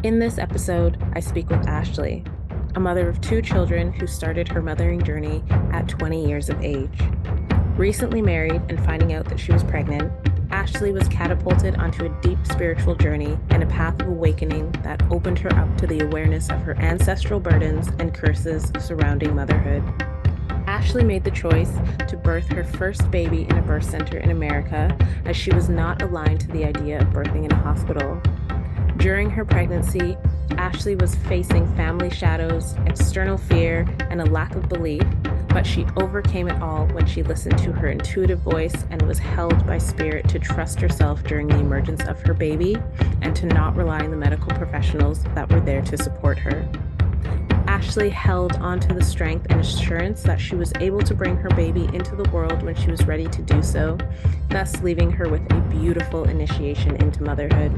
In this episode, I speak with Ashley, a mother of two children who started her mothering journey at 20 years of age. Recently married and finding out that she was pregnant, Ashley was catapulted onto a deep spiritual journey and a path of awakening that opened her up to the awareness of her ancestral burdens and curses surrounding motherhood. Ashley made the choice to birth her first baby in a birth center in America as she was not aligned to the idea of birthing in a hospital. During her pregnancy, Ashley was facing family shadows, external fear, and a lack of belief, but she overcame it all when she listened to her intuitive voice and was held by spirit to trust herself during the emergence of her baby and to not rely on the medical professionals that were there to support her. Ashley held onto the strength and assurance that she was able to bring her baby into the world when she was ready to do so, thus leaving her with a beautiful initiation into motherhood.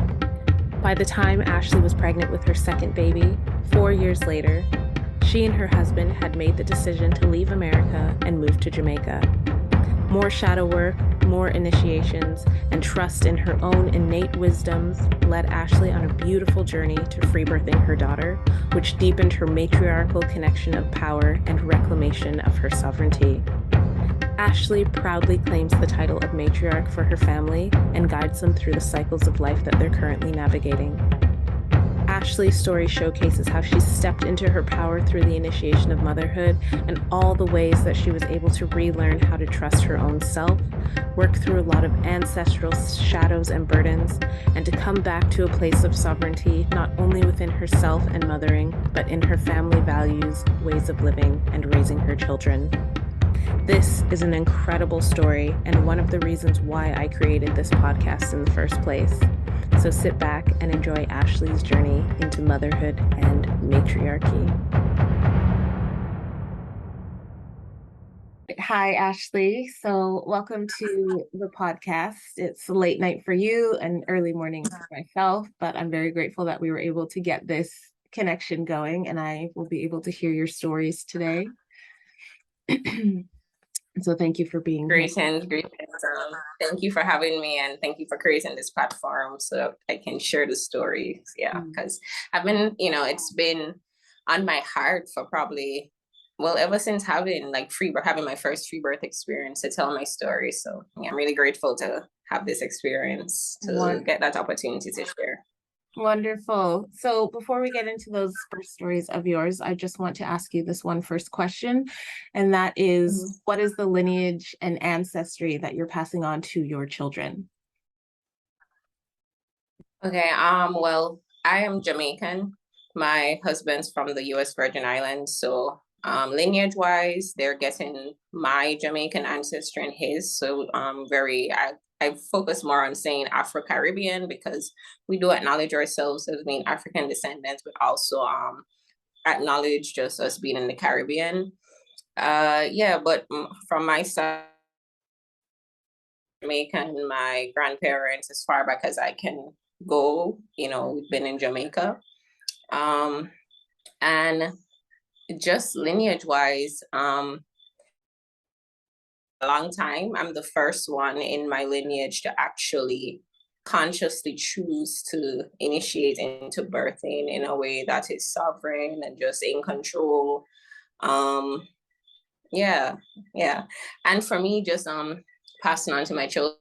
By the time Ashley was pregnant with her second baby, 4 years later, she and her husband had made the decision to leave America and move to Jamaica. More shadow work, more initiations, and trust in her own innate wisdoms led Ashley on a beautiful journey to free birthing her daughter, which deepened her matriarchal connection of power and reclamation of her sovereignty. Ashley proudly claims the title of matriarch for her family and guides them through the cycles of life that they're currently navigating. Ashley's story showcases how she stepped into her power through the initiation of motherhood and all the ways that she was able to relearn how to trust her own self, work through a lot of ancestral shadows and burdens, and to come back to a place of sovereignty not only within herself and mothering, but in her family values, ways of living, and raising her children. This is an incredible story and one of the reasons why I created this podcast in the first place. So sit back and enjoy Ashley's journey into motherhood and matriarchy. Hi, Ashley. So welcome to the podcast. It's a late night for you and early morning for myself, but I'm very grateful that we were able to get this connection going and I will be able to hear your stories today. So thank you for being here. Greetings. Thank you for having me and thank you for creating this platform so I can share the stories. Yeah, because I've been, it's been on my heart for probably, well, ever since having having my first free birth experience to tell my story. So yeah, I'm really grateful to have this experience to get that opportunity to share. Wonderful. So before we get into those first stories of yours, I just want to ask you this one first question, and that is, what is the lineage and ancestry that you're passing on to your children? Okay, well, I am Jamaican. My husband's from the US Virgin Islands, so lineage-wise, they're getting my Jamaican ancestry and his. So I focus more on saying Afro-Caribbean because we do acknowledge ourselves as being African descendants, but also acknowledge just us being in the Caribbean. Yeah, but from my side, Jamaican, my grandparents, as far back as I can go, we've been in Jamaica. And just lineage wise, a long time. I'm the first one in my lineage to actually consciously choose to initiate into birthing in a way that is sovereign and just in control. Yeah. And for me, just passing on to my children,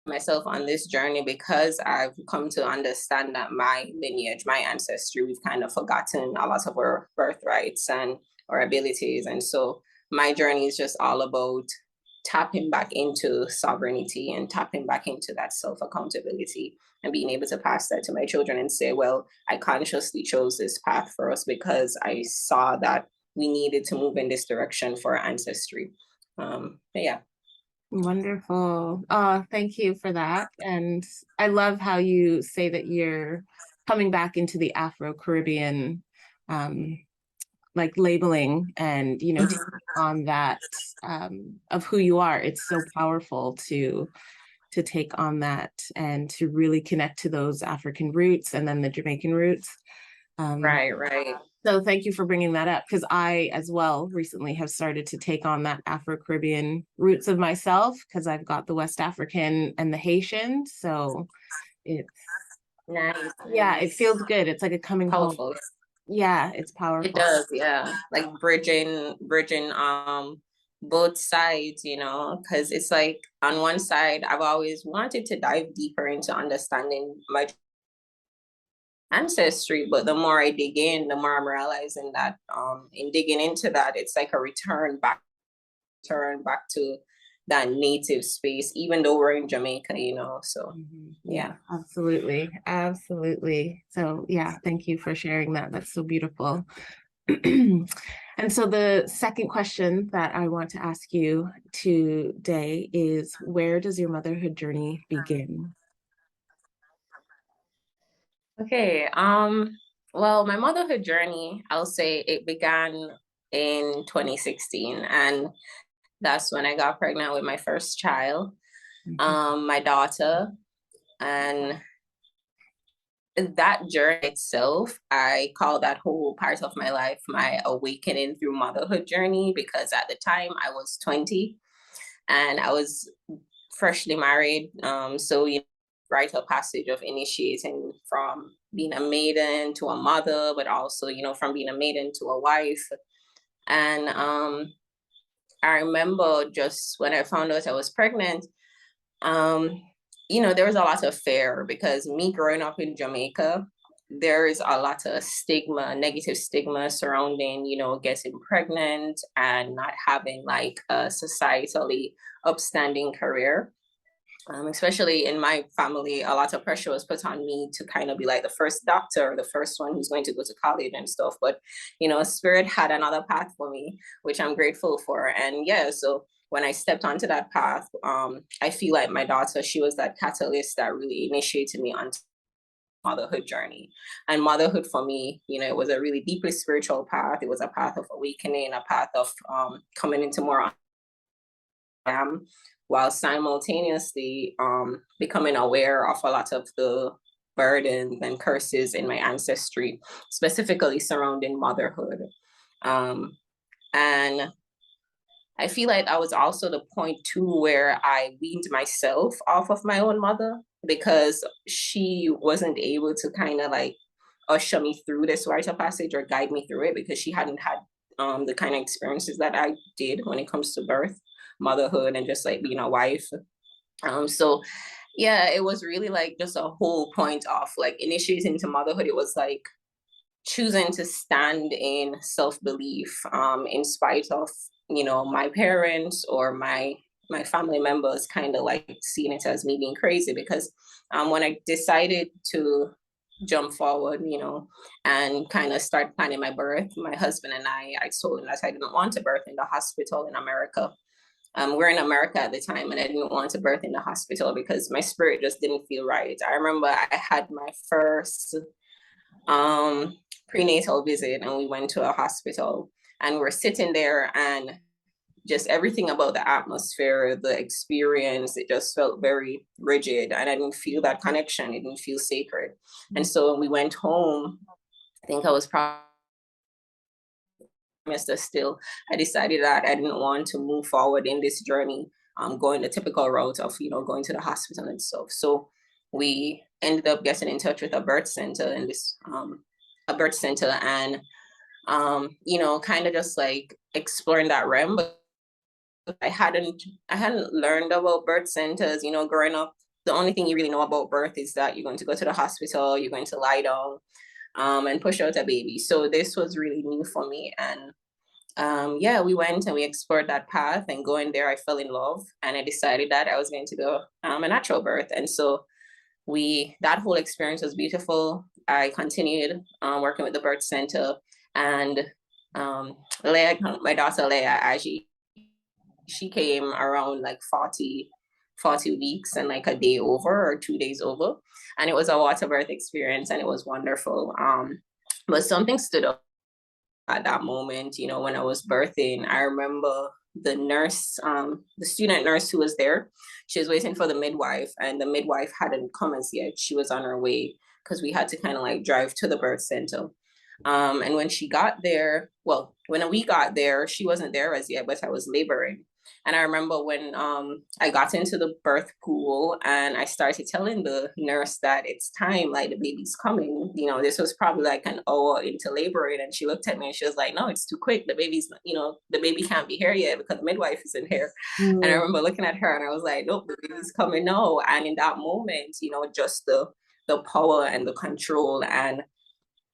myself on this journey, because I've come to understand that my lineage, my ancestry, we've kind of forgotten a lot of our birthrights and our abilities. And so my journey is just all about tapping back into sovereignty and tapping back into that self-accountability and being able to pass that to my children and say, well, I consciously chose this path for us because I saw that we needed to move in this direction for our ancestry. Yeah. Wonderful. Thank you for that. And I love how you say that you're coming back into the Afro-Caribbean labeling and on that of who you are. It's so powerful to take on that and to really connect to those African roots and then the Jamaican roots. Right. So thank you for bringing that up, because I as well recently have started to take on that Afro-Caribbean roots of myself, because I've got the West African and the Haitian. So it's Nice, Yeah, it nice. feels good. It's like a coming home. Powerful. Yeah, it's It powerful. does, yeah. Like bridging both sides, you know, because it's like on one side, I've always wanted to dive deeper into understanding my ancestry, but the more I dig in, the more I'm realizing that in digging into that, it's like a return back to that native space, even though we're in Jamaica, you know. So Yeah, yeah. absolutely. Absolutely. So, yeah, thank you for sharing that. That's so beautiful. And so the second question that I want to ask you today is, where does your motherhood journey begin? Okay. Well, my motherhood journey, I'll say it began in 2016, and that's when I got pregnant with my first child, Mhm. my daughter. And that journey itself, I call that whole part of my life my awakening through motherhood journey, because at the time I was 20 and I was freshly married. So, you know, rite of passage of initiating from being a maiden to a mother, but also, you know, from being a maiden to a wife. And I remember just when I found out I was pregnant, um, you know, there was a lot of fear because me growing up in Jamaica, there is a lot of stigma, negative stigma surrounding, you know, getting pregnant and not having like a societally upstanding career. Especially in my family, a lot of pressure was put on me to kind of be like the first doctor, the first one who's going to go to college and stuff. But, you know, Spirit had another path for me, which I'm grateful for. And yeah, so when I stepped onto that path, I feel like my daughter, she was that catalyst that really initiated me onto motherhood journey. And motherhood for me, you know, it was a really deeply spiritual path. It was a path of awakening, a path of coming into more am, while simultaneously becoming aware of a lot of the burdens and curses in my ancestry, specifically surrounding motherhood. Um, and I feel like that was also the point too where I weaned myself off of my own mother, because she wasn't able to kind of like usher me through this rite of passage or guide me through it, because she hadn't had the kind of experiences that I did when it comes to birth, motherhood, and just like being a wife. So yeah, it was really like just a whole point of like initiating into motherhood. It was like choosing to stand in self-belief, in spite of, you know, my parents or my family members kind of like seeing it as me being crazy, because when I decided to jump forward, you know, and kind of start planning my birth, my husband and I told him that I didn't want to birth in the hospital in America. We're in America at the time, and I didn't want to birth in the hospital because my spirit just didn't feel right. I remember I had my first um, prenatal visit, and we went to a hospital, and we're sitting there, and just everything about the atmosphere, the experience, it just felt very rigid, and I didn't feel that connection. It didn't feel sacred. And so when we went home, I think I was probably still, I decided that I didn't want to move forward in this journey, going the typical route of, you know, going to the hospital and stuff. So we ended up getting in touch with a birth center in this a birth center, and you know, kind of just like exploring that realm. But I hadn't learned about birth centers, you know, growing up. The only thing you really know about birth is that you're going to go to the hospital, you're going to lie down, and push out a baby. So this was really new for me. And yeah, we went and we explored that path. And going there, I fell in love, and I decided that I was going to do a natural birth. And so that whole experience was beautiful. I continued working with the birth center, and Leah, my daughter Leah, she came around like 40 weeks and like a day over or 2 days over, and it was a water birth experience, and it was wonderful. But something stood up at that moment, you know, when I was birthing. I remember the student nurse who was there, she was waiting for the midwife, and the midwife hadn't come as yet. She was on her way, because we had to kind of like drive to the birth center. And when she got there, well, when we got there, she wasn't there as yet, but I was laboring. And I remember when I got into the birth pool and I started telling the nurse that it's time, like the baby's coming. You know, this was probably like an hour into labor, and she looked at me and she was like, "No, it's too quick. The baby's, the baby can't be here yet because the midwife isn't here." And I Mm. remember looking at her and I was like, "Nope, the baby's coming now." And in that moment, just the power and the control, and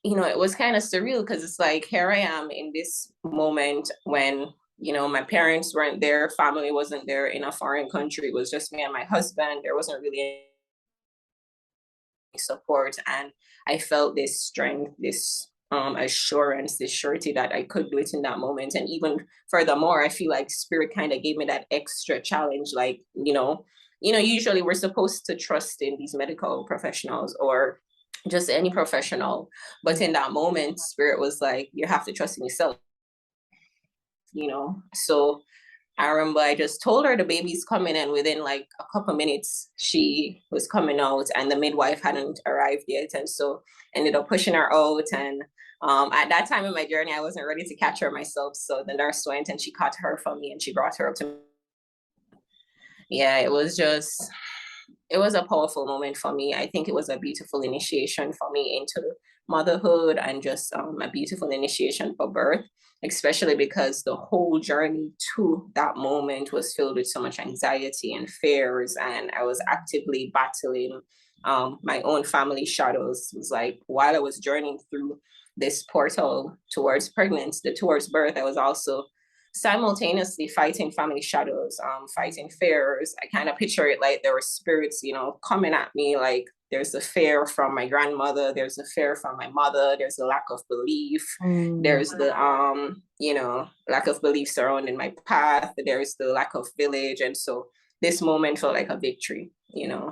it was kind of surreal because it's like here I am in this moment when my parents weren't there, family wasn't there, in a foreign country. It was just me and my husband. There wasn't really any support, and I felt this strength, this assurance, this surety that I could do it in that moment. And even furthermore, I feel like spirit kind of gave me that extra challenge, like usually we're supposed to trust in these medical professionals or just any professional, but in that moment spirit was like, you have to trust in yourself. So I remember I just told her the baby's coming, and within like a couple minutes, she was coming out, and the midwife hadn't arrived yet. And so ended up pushing her out. And at that time in my journey, I wasn't ready to catch her myself. So the nurse went and she caught her for me and she brought her up to me. Yeah, it was a powerful moment for me. I think it was a beautiful initiation for me into motherhood, and just a beautiful initiation for birth, especially because the whole journey to that moment was filled with so much anxiety and fears. And I was actively battling my own family shadows. It was like while I was journeying through this portal towards pregnancy, towards birth, I was also simultaneously fighting family shadows, fighting fears. I kind of picture it like there were spirits, coming at me. Like there's the fear from my grandmother, there's the fear from my mother, there's the lack of belief, Mm. there's the lack of belief surrounding my path, there's the lack of village. And so this moment felt like a victory,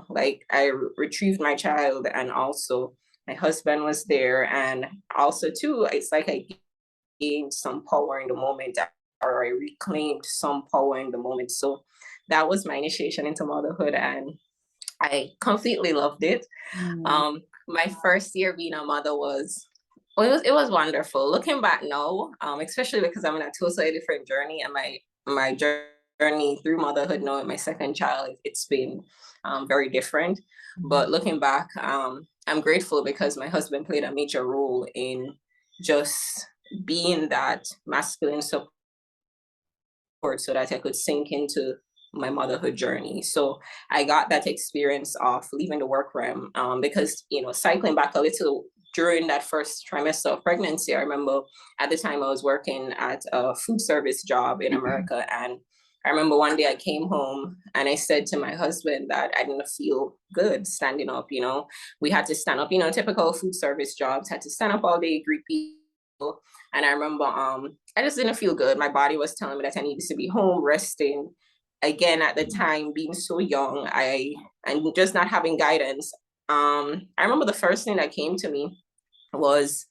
like I retrieved my child, and also my husband was there, and also too, it's like I gained some power in the moment, or I reclaimed some power in the moment. So that was my initiation into motherhood, and I completely loved it. Mm. My first year being a mother was, well, it was wonderful. Looking back now, especially because I'm in a totally different journey, and my journey through motherhood now with my second child, it's been very different. But looking back, I'm grateful because my husband played a major role in just being that masculine support so that I could sink into my motherhood journey. So I got that experience of leaving the work realm, because, cycling back a little during that first trimester of pregnancy, I remember at the time I was working at a food service job in America. And I remember one day I came home and I said to my husband that I didn't feel good standing up. We had to stand up, typical food service jobs, had to stand up all day, greet people. And I remember I just didn't feel good. My body was telling me that I needed to be home resting. Again, at the time, being so young, and just not having guidance. I remember the first thing that came to me was,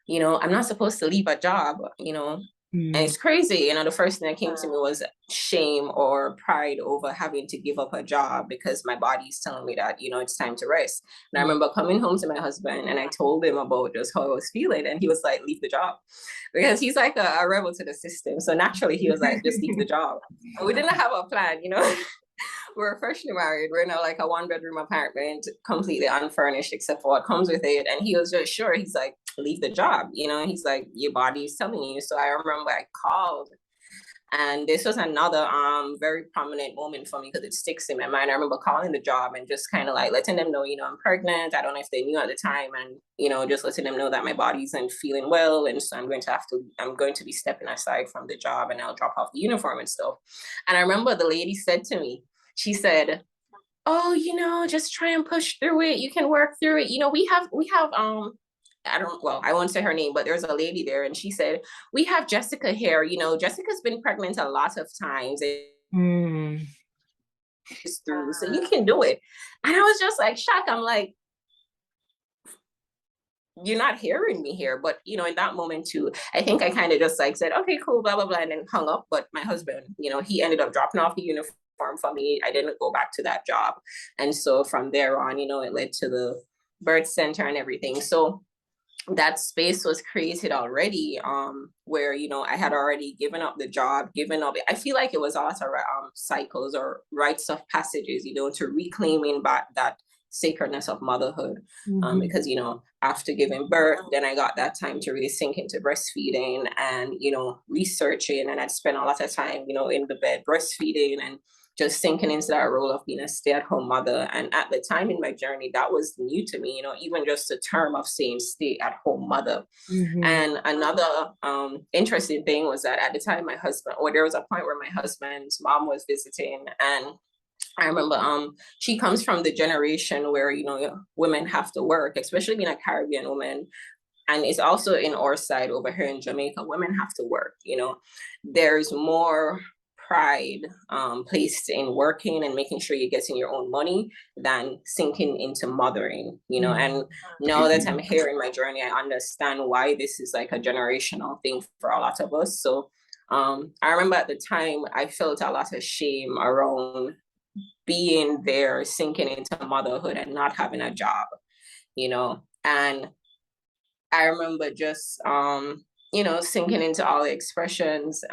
I'm not supposed to leave a job, and Mm. it's crazy. The first thing that came to me was shame or pride over having to give up a job because my body's telling me that, it's time to rest. And I remember coming home to my husband and I told him about just how I was feeling. And he was like, leave the job. Because he's like a rebel to the system. So naturally, he was like, just leave the job. And we didn't have a plan, we're freshly married. We're in like a 1 bedroom apartment, completely unfurnished except for what comes with it. And he was just sure. He's like, leave the job. He's like, your body is telling you. So I remember I called, and this was another very prominent moment for me because it sticks in my mind. I remember calling the job and just kind of like letting them know, I'm pregnant. I don't know if they knew at the time, and just letting them know that my body isn't feeling well, and so I'm going to be stepping aside from the job, and I'll drop off the uniform and stuff. And I remember the lady said to me, she said, "Oh, just try and push through it. You can work through it. We have I won't say her name, but there's a lady there, and she said, we have Jessica here. Jessica's been pregnant a lot of times and Mm. it's through, so you can do it." And I was just like shocked. I'm like, you're not hearing me here. But in that moment too, I think I kind of just like said, okay, cool, blah blah blah, and then hung up. But my husband, he ended up dropping off the uniform for me. I didn't go back to that job. And so from there on, it led to the birth center and everything. So that space was created already, where, you know, I had already given up the job, given up, I feel like it was also cycles or rites of passages, you know, to reclaiming back that sacredness of motherhood. Mm-hmm. Because, you know, after giving birth, then I got that time to really sink into breastfeeding and, you know, researching, and I'd spend a lot of time, you know, in the bed breastfeeding and just sinking into that role of being a stay-at-home mother. And at the time in my journey, that was new to me, you know, even just the term of saying stay-at-home mother. Mm-hmm. And another interesting thing was that at the time my husband, or there was a point where my husband's mom was visiting, and I remember she comes from the generation where, you know, women have to work, especially being a Caribbean woman. And it's also in our side over here in Jamaica, women have to work, you know. There's more pride placed in working and making sure you're getting your own money than sinking into mothering, you know. And now that I'm here in my journey, I understand why this is like a generational thing for a lot of us. So I remember at the time I felt a lot of shame around being there, sinking into motherhood and not having a job, you know. And I remember just you know, sinking into all the expressions.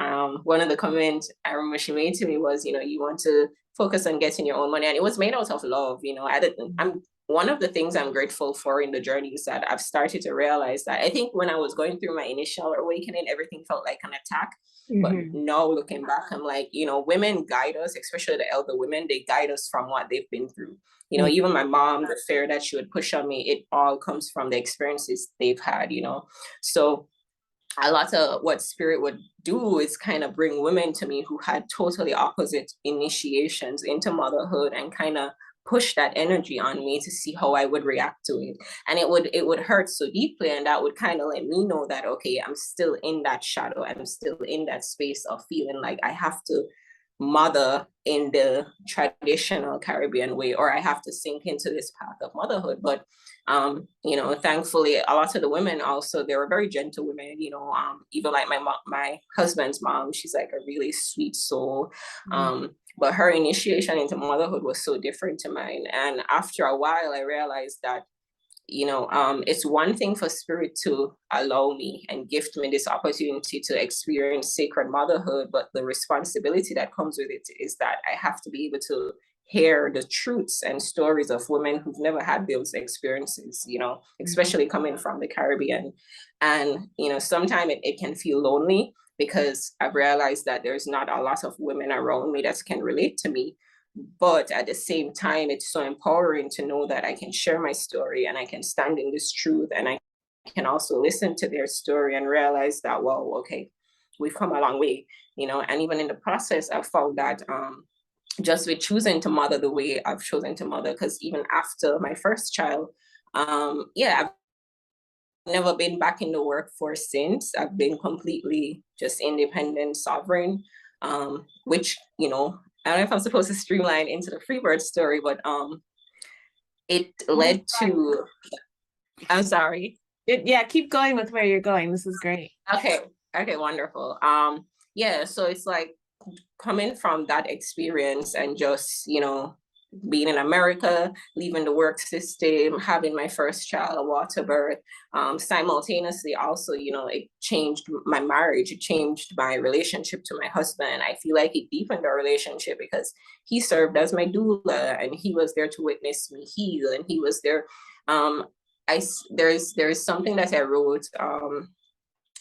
One of the comments I remember she made to me was, you know, you want to focus on getting your own money. And it was made out of love, you know. I'm one of the things I'm grateful for in the journey is that I've started to realize that I think when I was going through my initial awakening, everything felt like an attack. But Mm-hmm. now looking back, I'm like, you know, women guide us, especially the elder women, they guide us from what they've been through. You know, even my mom, the fear that she would push on me, it all comes from the experiences they've had, you know. So a lot of what spirit would do is kind of bring women to me who had totally opposite initiations into motherhood and kind of push that energy on me to see how I would react to it. And it would hurt so deeply, and that would kind of let me know that okay, I'm still in that shadow, I'm still in that space of feeling like I have to mother in the traditional Caribbean way, or I have to sink into this path of motherhood. But you know, thankfully, a lot of the women also, they were very gentle women, you know, even like my husband's mom, she's like a really sweet soul. But her initiation into motherhood was so different to mine. And after a while, I realized that, you know, it's one thing for spirit to allow me and gift me this opportunity to experience sacred motherhood, but the responsibility that comes with it is that I have to be able to hear the truths and stories of women who've never had those experiences, you know, especially coming from the Caribbean. And, you know, sometimes it can feel lonely because I've realized that there's not a lot of women around me that can relate to me. But at the same time, it's so empowering to know that I can share my story and I can stand in this truth, and I can also listen to their story and realize that, well, okay, we've come a long way, you know. And even in the process, I've found that just with choosing to mother the way I've chosen to mother, because even after my first child, yeah, I've never been back in the workforce since. I've been completely just independent, sovereign, which, you know, I don't know if I'm supposed to streamline into the Freebird story, but it led to, I'm sorry. Yeah, keep going with where you're going. This is great. Okay, okay, wonderful. Yeah, so it's like coming from that experience and just, you know, being in America, leaving the work system, having my first child, a water birth, simultaneously also, you know, it changed my marriage, it changed my relationship to my husband. I feel like it deepened our relationship because he served as my doula and he was there to witness me heal, and he was there. Um, there's something that I wrote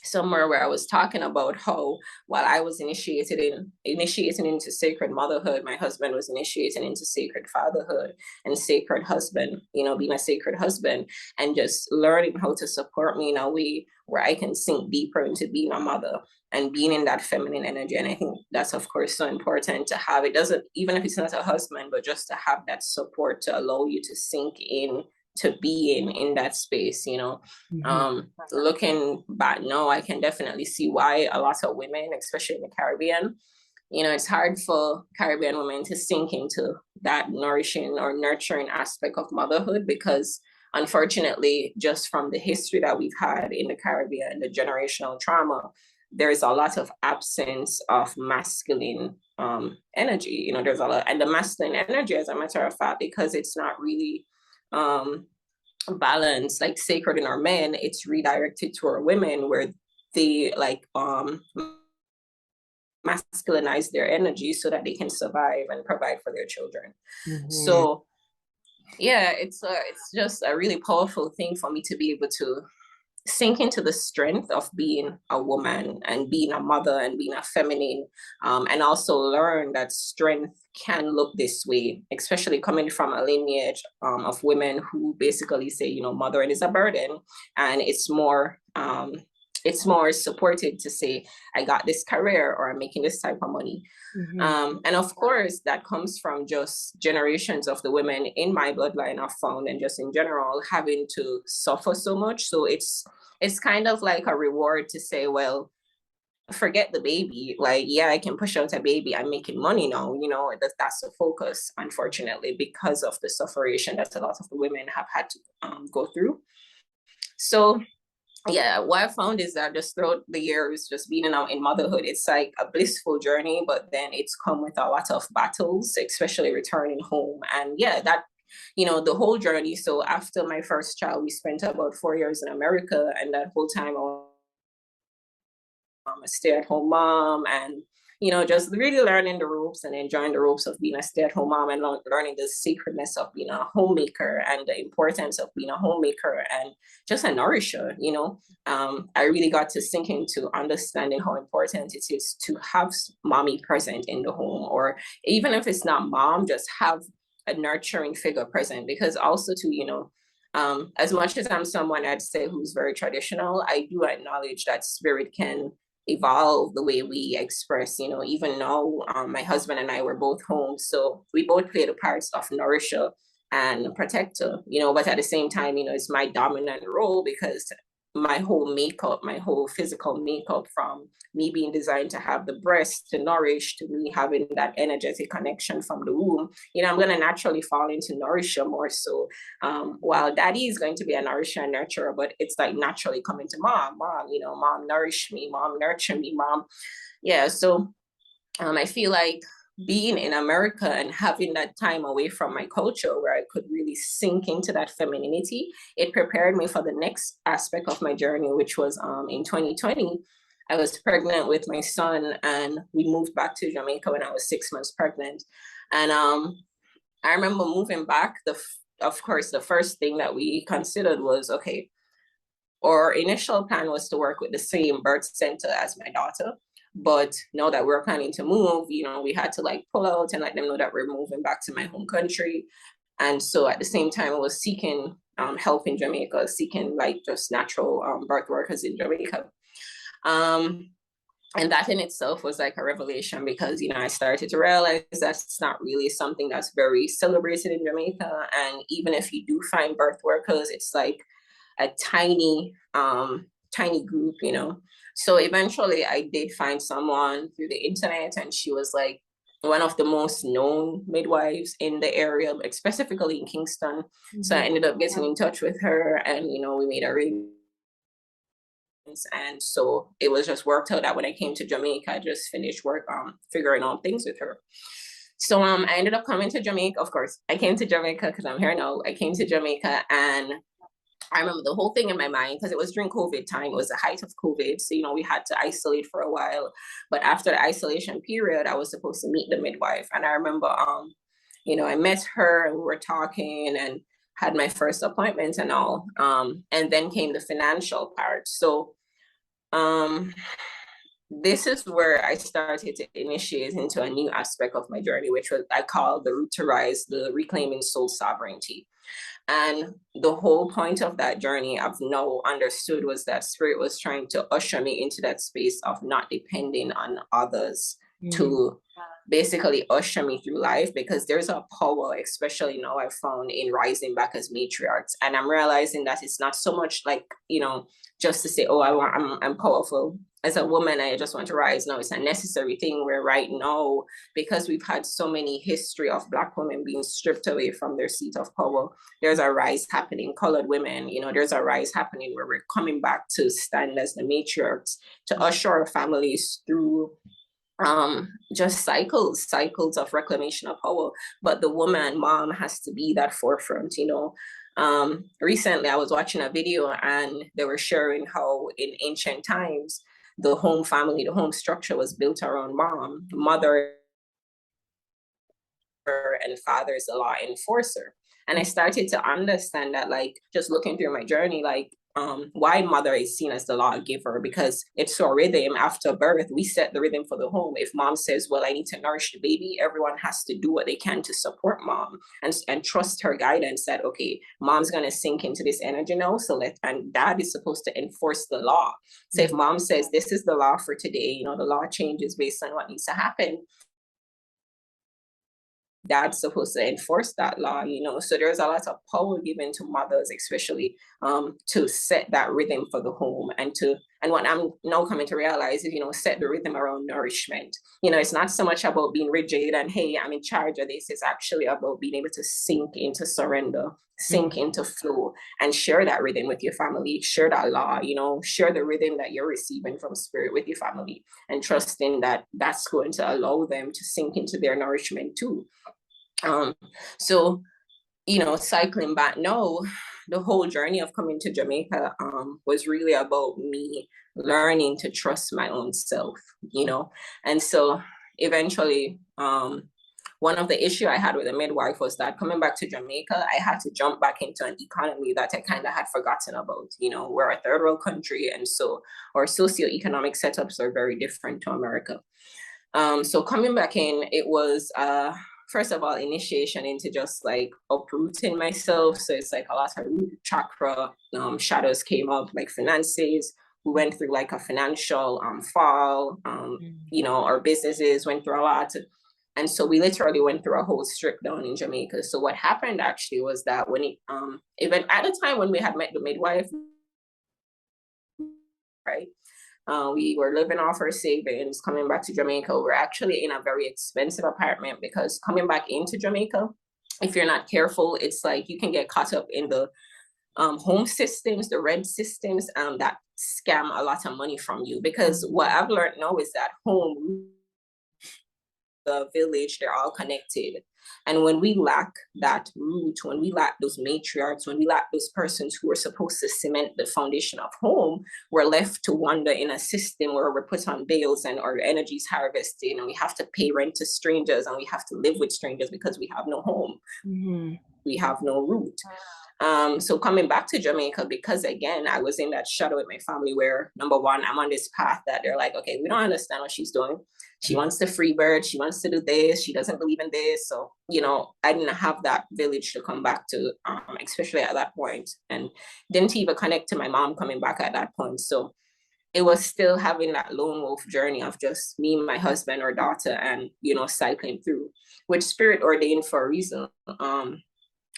somewhere where I was talking about how while I was initiating into sacred motherhood, my husband was initiating into sacred fatherhood and sacred husband, you know, being a sacred husband, and just learning how to support me in a way where I can sink deeper into being a mother and being in that feminine energy. And I think that's of course so important to have. It doesn't, even if it's not a husband, but just to have that support to allow you to sink in to be in that space, you know. Looking back now, I can definitely see why a lot of women, especially in the Caribbean, you know, it's hard for Caribbean women to sink into that nourishing or nurturing aspect of motherhood because unfortunately, just from the history that we've had in the Caribbean, the generational trauma, there is a lot of absence of masculine energy. You know, there's a lot, and the masculine energy, as a matter of fact, because it's not really balance, like sacred in our men, it's redirected to our women where they like masculinize their energy so that they can survive and provide for their children. Mm-hmm. So yeah, it's just a really powerful thing for me to be able to sink into the strength of being a woman and being a mother and being a feminine, and also learn that strength can look this way, especially coming from a lineage of women who basically say, you know, mothering is a burden, and it's more supported to say, I got this career or I'm making this type of money. Mm-hmm. And of course, that comes from just generations of the women in my bloodline I've found, and just in general, having to suffer so much. So it's kind of like a reward to say, well, forget the baby. Like, yeah, I can push out a baby. I'm making money now. You know, that's the focus, unfortunately, because of the sufferation that a lot of the women have had to go through. So yeah, what I found is that just throughout the years, just being in motherhood, it's like a blissful journey, but then it's come with a lot of battles, especially returning home. And yeah, that, you know, the whole journey. So after my first child, we spent about 4 years in America, and that whole time I was a stay-at-home mom, and you know, just really learning the ropes and enjoying the ropes of being a stay-at-home mom, and learning the sacredness of being a homemaker and the importance of being a homemaker and just a nourisher. You know, I really got to sink into understanding how important it is to have mommy present in the home, or even if it's not mom, just have a nurturing figure present, because also too, you know, as much as I'm someone I'd say who's very traditional, I do acknowledge that spirit can evolve the way we express. You know, even now, my husband and I were both home, so we both play the parts of nourisher and protector. You know, but at the same time, you know, it's my dominant role because my whole makeup, my whole physical makeup, from me being designed to have the breast to nourish, to me having that energetic connection from the womb, you know, I'm going to naturally fall into nourisher more so. While daddy is going to be a nourisher and nurturer, but it's like naturally coming to mom, you know, mom nourish me, mom nurture me, mom. Yeah. So I feel like being in America and having that time away from my culture where I could really sink into that femininity, it prepared me for the next aspect of my journey, which was in 2020. I was pregnant with my son, and we moved back to Jamaica when I was 6 months pregnant. And I remember moving back. Of course, the first thing that we considered was, okay, our initial plan was to work with the same birth center as my daughter. But now that we're planning to move, you know, we had to like pull out and let them know that we're moving back to my home country. And so at the same time, I was seeking help in Jamaica, seeking like just natural birth workers in Jamaica. Um, and that in itself was like a revelation, because you know, I started to realize that's not really something that's very celebrated in Jamaica. And even if you do find birth workers, it's like a tiny group, you know. So eventually I did find someone through the internet, and she was like one of the most known midwives in the area, specifically in Kingston. So I Mm-hmm. ended up getting in touch with her, and you know, we made a really, and so it was just worked out that when I came to Jamaica, I just finished work figuring out things with her. So I ended up coming to Jamaica. Of course, I came to Jamaica because I'm here now. I came to Jamaica, and I remember the whole thing in my mind because it was during COVID time. It was the height of COVID. So, you know, we had to isolate for a while. But after the isolation period, I was supposed to meet the midwife. And I remember, you know, I met her and we were talking and had my first appointment and all. And then came the financial part. So, um, this is where I started to initiate into a new aspect of my journey, which was I call the root to rise, the reclaiming soul sovereignty. And the whole point of that journey I've now understood was that spirit was trying to usher me into that space of not depending on others Mm-hmm. to basically usher me through life, because there's a power, especially now I've found in rising back as matriarchs. And I'm realizing that it's not so much like, you know, just to say, oh, I'm powerful. As a woman, I just want to rise. No, it's a necessary thing where right now, because we've had so many history of Black women being stripped away from their seat of power, there's a rise happening. Colored women, you know, there's a rise happening where we're coming back to stand as the matriarchs to usher our families through just cycles of reclamation of power. But the woman mom has to be that forefront, you know. Recently I was watching a video and they were sharing how in ancient times the home family, the home structure was built around mom, mother, and father is the law enforcer. And I started to understand that, like, just looking through my journey, like, why mother is seen as the lawgiver, because it's a rhythm. After birth, we set the rhythm for the home. If mom says, well, I need to nourish the baby, everyone has to do what they can to support mom and trust her guidance that, okay, mom's going to sink into this energy now. So and dad is supposed to enforce the law. So if mom says, this is the law for today, you know, the law changes based on what needs to happen, dad's supposed to enforce that law, you know. So there's a lot of power given to mothers, especially to set that rhythm for the home, and what I'm now coming to realize is, you know, set the rhythm around nourishment. You know, it's not so much about being rigid and, hey, I'm in charge of this. It's actually about being able to sink into surrender, sink into flow, and share that rhythm with your family, share that law, you know, share the rhythm that you're receiving from spirit with your family, and trusting that that's going to allow them to sink into their nourishment too. Um, so, you know, cycling back now, the whole journey of coming to Jamaica was really about me learning to trust my own self, you know. And so eventually, one of the issue I had with the midwife was that coming back to Jamaica, I had to jump back into an economy that I kind of had forgotten about. You know, we're a third world country, and so our socioeconomic setups are very different to America. So coming back in, it was first of all initiation into just like uprooting myself. So it's like a lot of root chakra shadows came up, like finances. We went through like a financial fall. You know, our businesses went through a lot. And so we literally went through a whole strip down in Jamaica. So what happened actually was that when it even at the time when we had met the midwife, right? We were living off our savings, coming back to Jamaica. We're actually in a very expensive apartment because coming back into Jamaica, if you're not careful, it's like you can get caught up in the home systems, the rent systems that scam a lot of money from you. Because what I've learned now is that home, the village, they're all connected. And when we lack that root, when we lack those matriarchs, when we lack those persons who are supposed to cement the foundation of home, we're left to wander in a system where we're put on bails and our energy is harvested, and we have to pay rent to strangers, and we have to live with strangers because we have no home. We have no root. So coming back to Jamaica, because again, I was in that shadow with my family where, number one, I'm on this path that they're like, okay, we don't understand what she's doing. She wants to free bird. She wants to do this. She doesn't believe in this. So, you know, I didn't have that village to come back to, especially at that point, and didn't even connect to my mom coming back at that point. So it was still having that lone wolf journey of just me, my husband or daughter, and, you know, cycling through, which spirit ordained for a reason.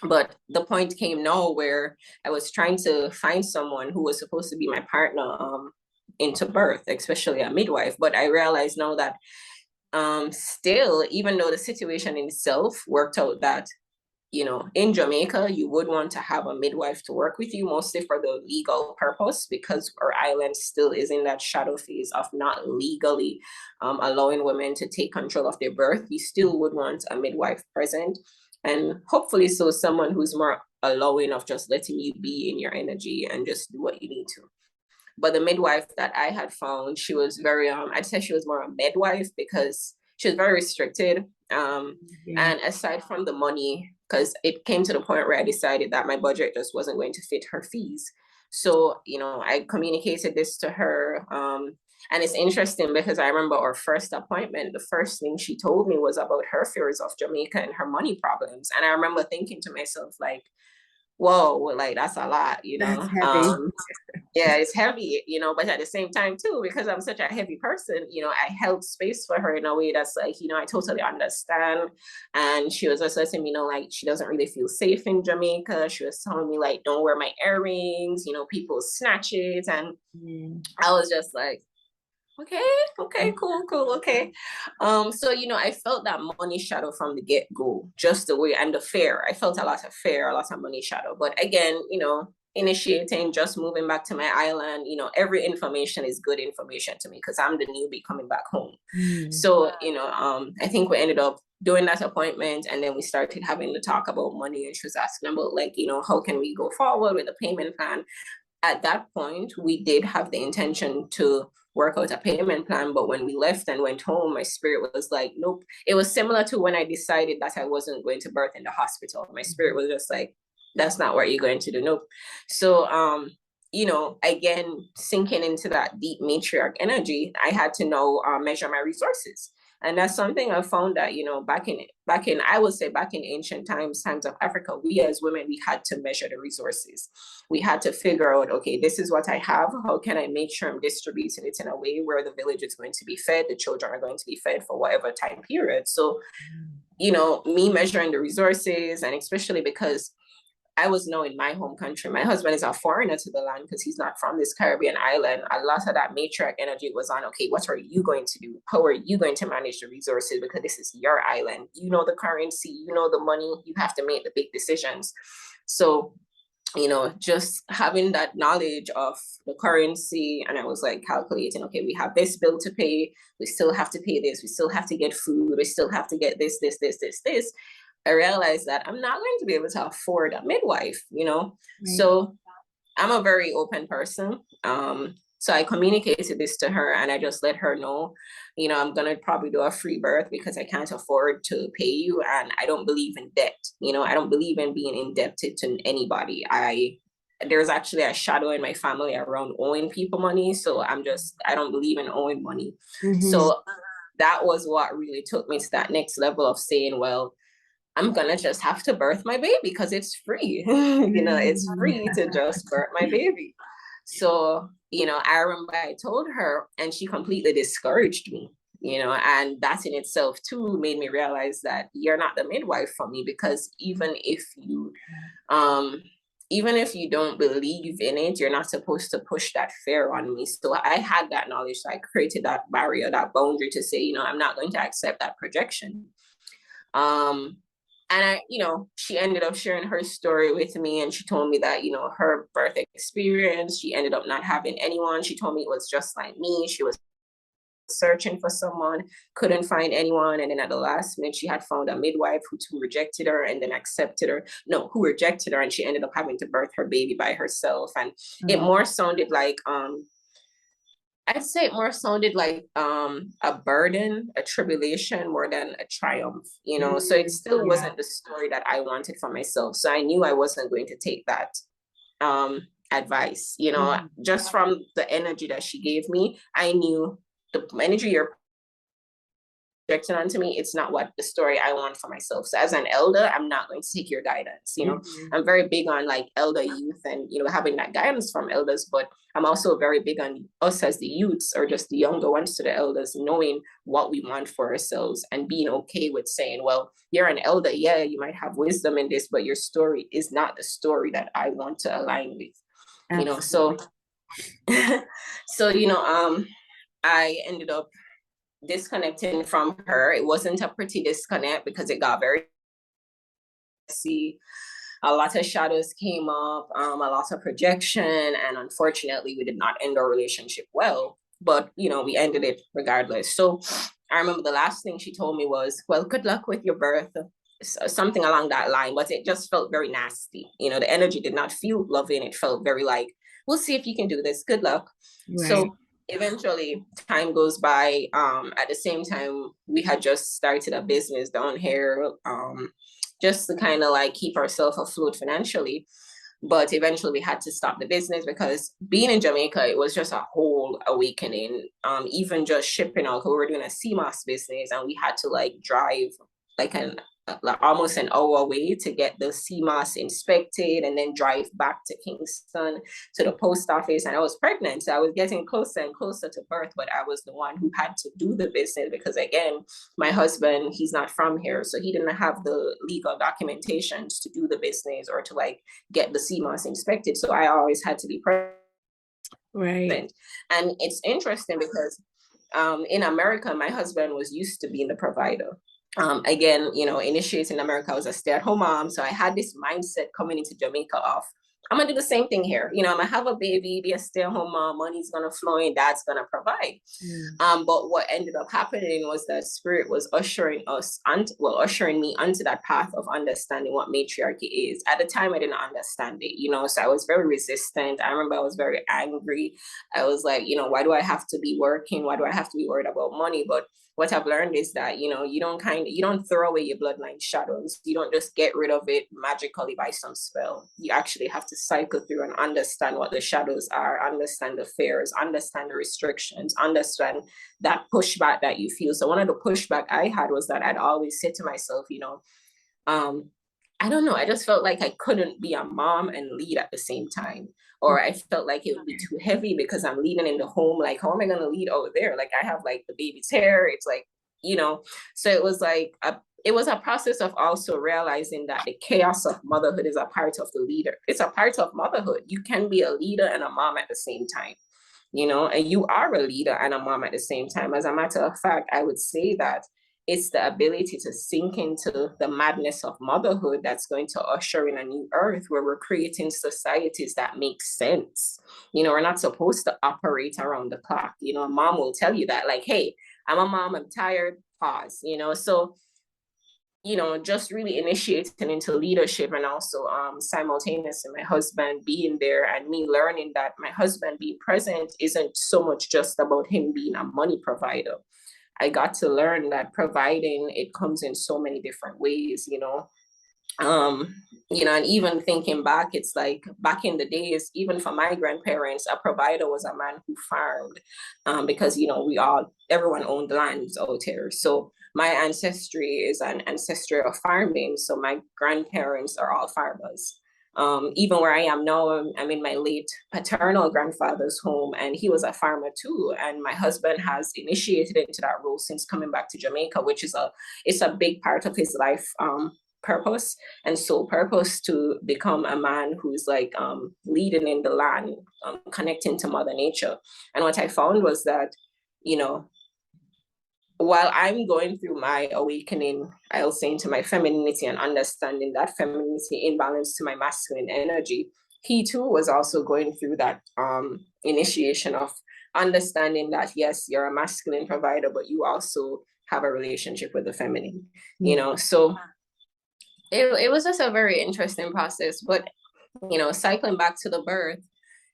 But the point came now where I was trying to find someone who was supposed to be my partner into birth, especially a midwife. But I realized now that still, even though the situation in itself worked out that, you know, in Jamaica, you would want to have a midwife to work with you, mostly for the legal purpose, because our island still is in that shadow phase of not legally allowing women to take control of their birth. You still would want a midwife present. And hopefully, so someone who's more allowing of just letting you be in your energy and just do what you need to. But the midwife that I had found, she was very, I'd say she was more a midwife because she was very restricted. And aside from the money, because it came to the point where I decided that my budget just wasn't going to fit her fees. So, you know, I communicated this to her. And it's interesting because I remember our first appointment, the first thing she told me was about her fears of Jamaica and her money problems. And I remember thinking to myself, like, whoa, like that's a lot, you That's know. heavy. Yeah, it's heavy, you know, but at the same time too, because I'm such a heavy person, you know, I held space for her in a way that's like, you know, I totally understand. And she was also letting me know, like, she doesn't really feel safe in Jamaica. She was telling me, like, don't wear my earrings, you know, people snatch it. And I was just like, okay, cool, okay. So, you know, I felt that money shadow from the get-go, just the way, and the fear. I felt a lot of fear, a lot of money shadow. But again, you know, initiating, just moving back to my island, every information is good information to me because I'm the newbie coming back home. So, I think we ended up doing that appointment, and then we started having to talk about money, and she was asking about, like, how can we go forward with the payment plan. At that point, we did have the intention to work out a payment plan, but when we left and went home, my spirit was like, nope. It was similar to when I decided that I wasn't going to birth in the hospital. My spirit was just like, that's not what you're going to do. Nope. So again, sinking into that deep matriarch energy, I had to now measure my resources. And that's something I found that, I would say back in ancient times of Africa, we as women, we had to measure the resources. We had to figure out, okay, this is what I have. How can I make sure I'm distributing it in a way where the village is going to be fed, the children are going to be fed for whatever time period. So, me measuring the resources, and especially because I was now in my home country. My husband is a foreigner to the land because he's not from this Caribbean island. A lot of that matriarch energy was on, okay, what are you going to do? How are you going to manage the resources? Because this is your island. You know the currency, you know the money, you have to make the big decisions. So, just having that knowledge of the currency, and I was like calculating, okay, we have this bill to pay, we still have to pay this, we still have to get food, we still have to get this. I realized that I'm not going to be able to afford a midwife, Right. So I'm a very open person. So I communicated this to her, and I just let her know, I'm going to probably do a free birth because I can't afford to pay you. And I don't believe in debt. I don't believe in being indebted to anybody. There's actually a shadow in my family around owing people money. So I don't believe in owing money. So that was what really took me to that next level of saying, well, I'm gonna just have to birth my baby because it's free. It's free to just birth my baby. So, I remember I told her, and she completely discouraged me, and that in itself too made me realize that you're not the midwife for me, because even if you don't believe in it, you're not supposed to push that fear on me. So I had that knowledge. So I created that barrier, that boundary to say, I'm not going to accept that projection. And she ended up sharing her story with me, and she told me that, her birth experience, she ended up not having anyone. She told me it was just like me. She was searching for someone, couldn't find anyone. And then at the last minute, she had found a midwife who rejected her and then accepted her. No, who rejected her. And she ended up having to birth her baby by herself. And it more sounded like, I'd say it more sounded like a burden, a tribulation, more than a triumph, So it still wasn't the story that I wanted for myself. So I knew I wasn't going to take that advice, just from the energy that she gave me. I knew the energy you're projecting onto me, it's not what the story I want for myself. So as an elder, I'm not going to take your guidance. I'm very big on like elder youth and having that guidance from elders, but I'm also very big on us as the youths, or just the younger ones to the elders, knowing what we want for ourselves and being okay with saying, well, you're an elder, yeah, you might have wisdom in this, but your story is not the story that I want to align with. Absolutely. So I ended up disconnecting from her. It wasn't a pretty disconnect because it got very messy. A lot of shadows came up, a lot of projection, and unfortunately, we did not end our relationship well. But we ended it regardless. So I remember the last thing she told me was, "Well, good luck with your birth." Something along that line, but it just felt very nasty. The energy did not feel loving. It felt very like, "We'll see if you can do this. Good luck." Right. So eventually time goes by. At the same time, we had just started a business down here, just to kind of like keep ourselves afloat financially. But eventually we had to stop the business because being in Jamaica, it was just a whole awakening. Even just shipping out, we were doing a CMOS business, and we had to like drive like almost an hour away to get the CMOS inspected, and then drive back to Kingston to the post office. And I was pregnant, so I was getting closer and closer to birth, but I was the one who had to do the business because, again, my husband, he's not from here, so he didn't have the legal documentations to do the business or to like get the CMOS inspected. So I always had to be present. Right. And it's interesting because in America, my husband was used to being the provider. Again, initiating in America, I was a stay-at-home mom. So I had this mindset coming into Jamaica of, I'm gonna do the same thing here. I'm gonna have a baby, be a stay-at-home mom, money's gonna flow in, dad's gonna provide. Mm. But what ended up happening was that spirit was ushering me onto that path of understanding what matriarchy is. At the time, I didn't understand it, so I was very resistant. I remember I was very angry. I was like, why do I have to be working? Why do I have to be worried about money? But what I've learned is that, you don't throw away your bloodline shadows. You don't just get rid of it magically by some spell. You actually have to cycle through and understand what the shadows are, understand the fears, understand the restrictions, understand that pushback that you feel. So one of the pushback I had was that I'd always say to myself, um, I don't know, I just felt like I couldn't be a mom and lead at the same time. Or I felt like it would be too heavy because I'm leading in the home. Like, how am I going to lead over there? Like, I have like the baby's hair. It's like, so it was like it was a process of also realizing that the chaos of motherhood is a part of the leader. It's a part of motherhood. You can be a leader and a mom at the same time, and you are a leader and a mom at the same time. As a matter of fact, I would say that it's the ability to sink into the madness of motherhood that's going to usher in a new earth where we're creating societies that make sense. We're not supposed to operate around the clock. A mom will tell you that, like, hey, I'm a mom, I'm tired, pause. So just really initiating into leadership, and also simultaneously my husband being there and me learning that my husband being present isn't so much just about him being a money provider. I got to learn that providing, it comes in so many different ways, um and even thinking back, it's like back in the days, even for my grandparents, a provider was a man who farmed, because everyone owned lands out here. So my ancestry is an ancestry of farming, so my grandparents are all farmers. Even where I am now, I'm in my late paternal grandfather's home, and he was a farmer too. And my husband has initiated into that role since coming back to Jamaica, which is it's a big part of his life, purpose and sole purpose, to become a man who's like leading in the land, connecting to Mother Nature. And what I found was that, you know, while I'm going through my awakening, I'll say, into my femininity and understanding that femininity in balance to my masculine energy, he too was also going through that initiation of understanding that, yes, you're a masculine provider, but you also have a relationship with the feminine, So it was just a very interesting process. But cycling back to the birth,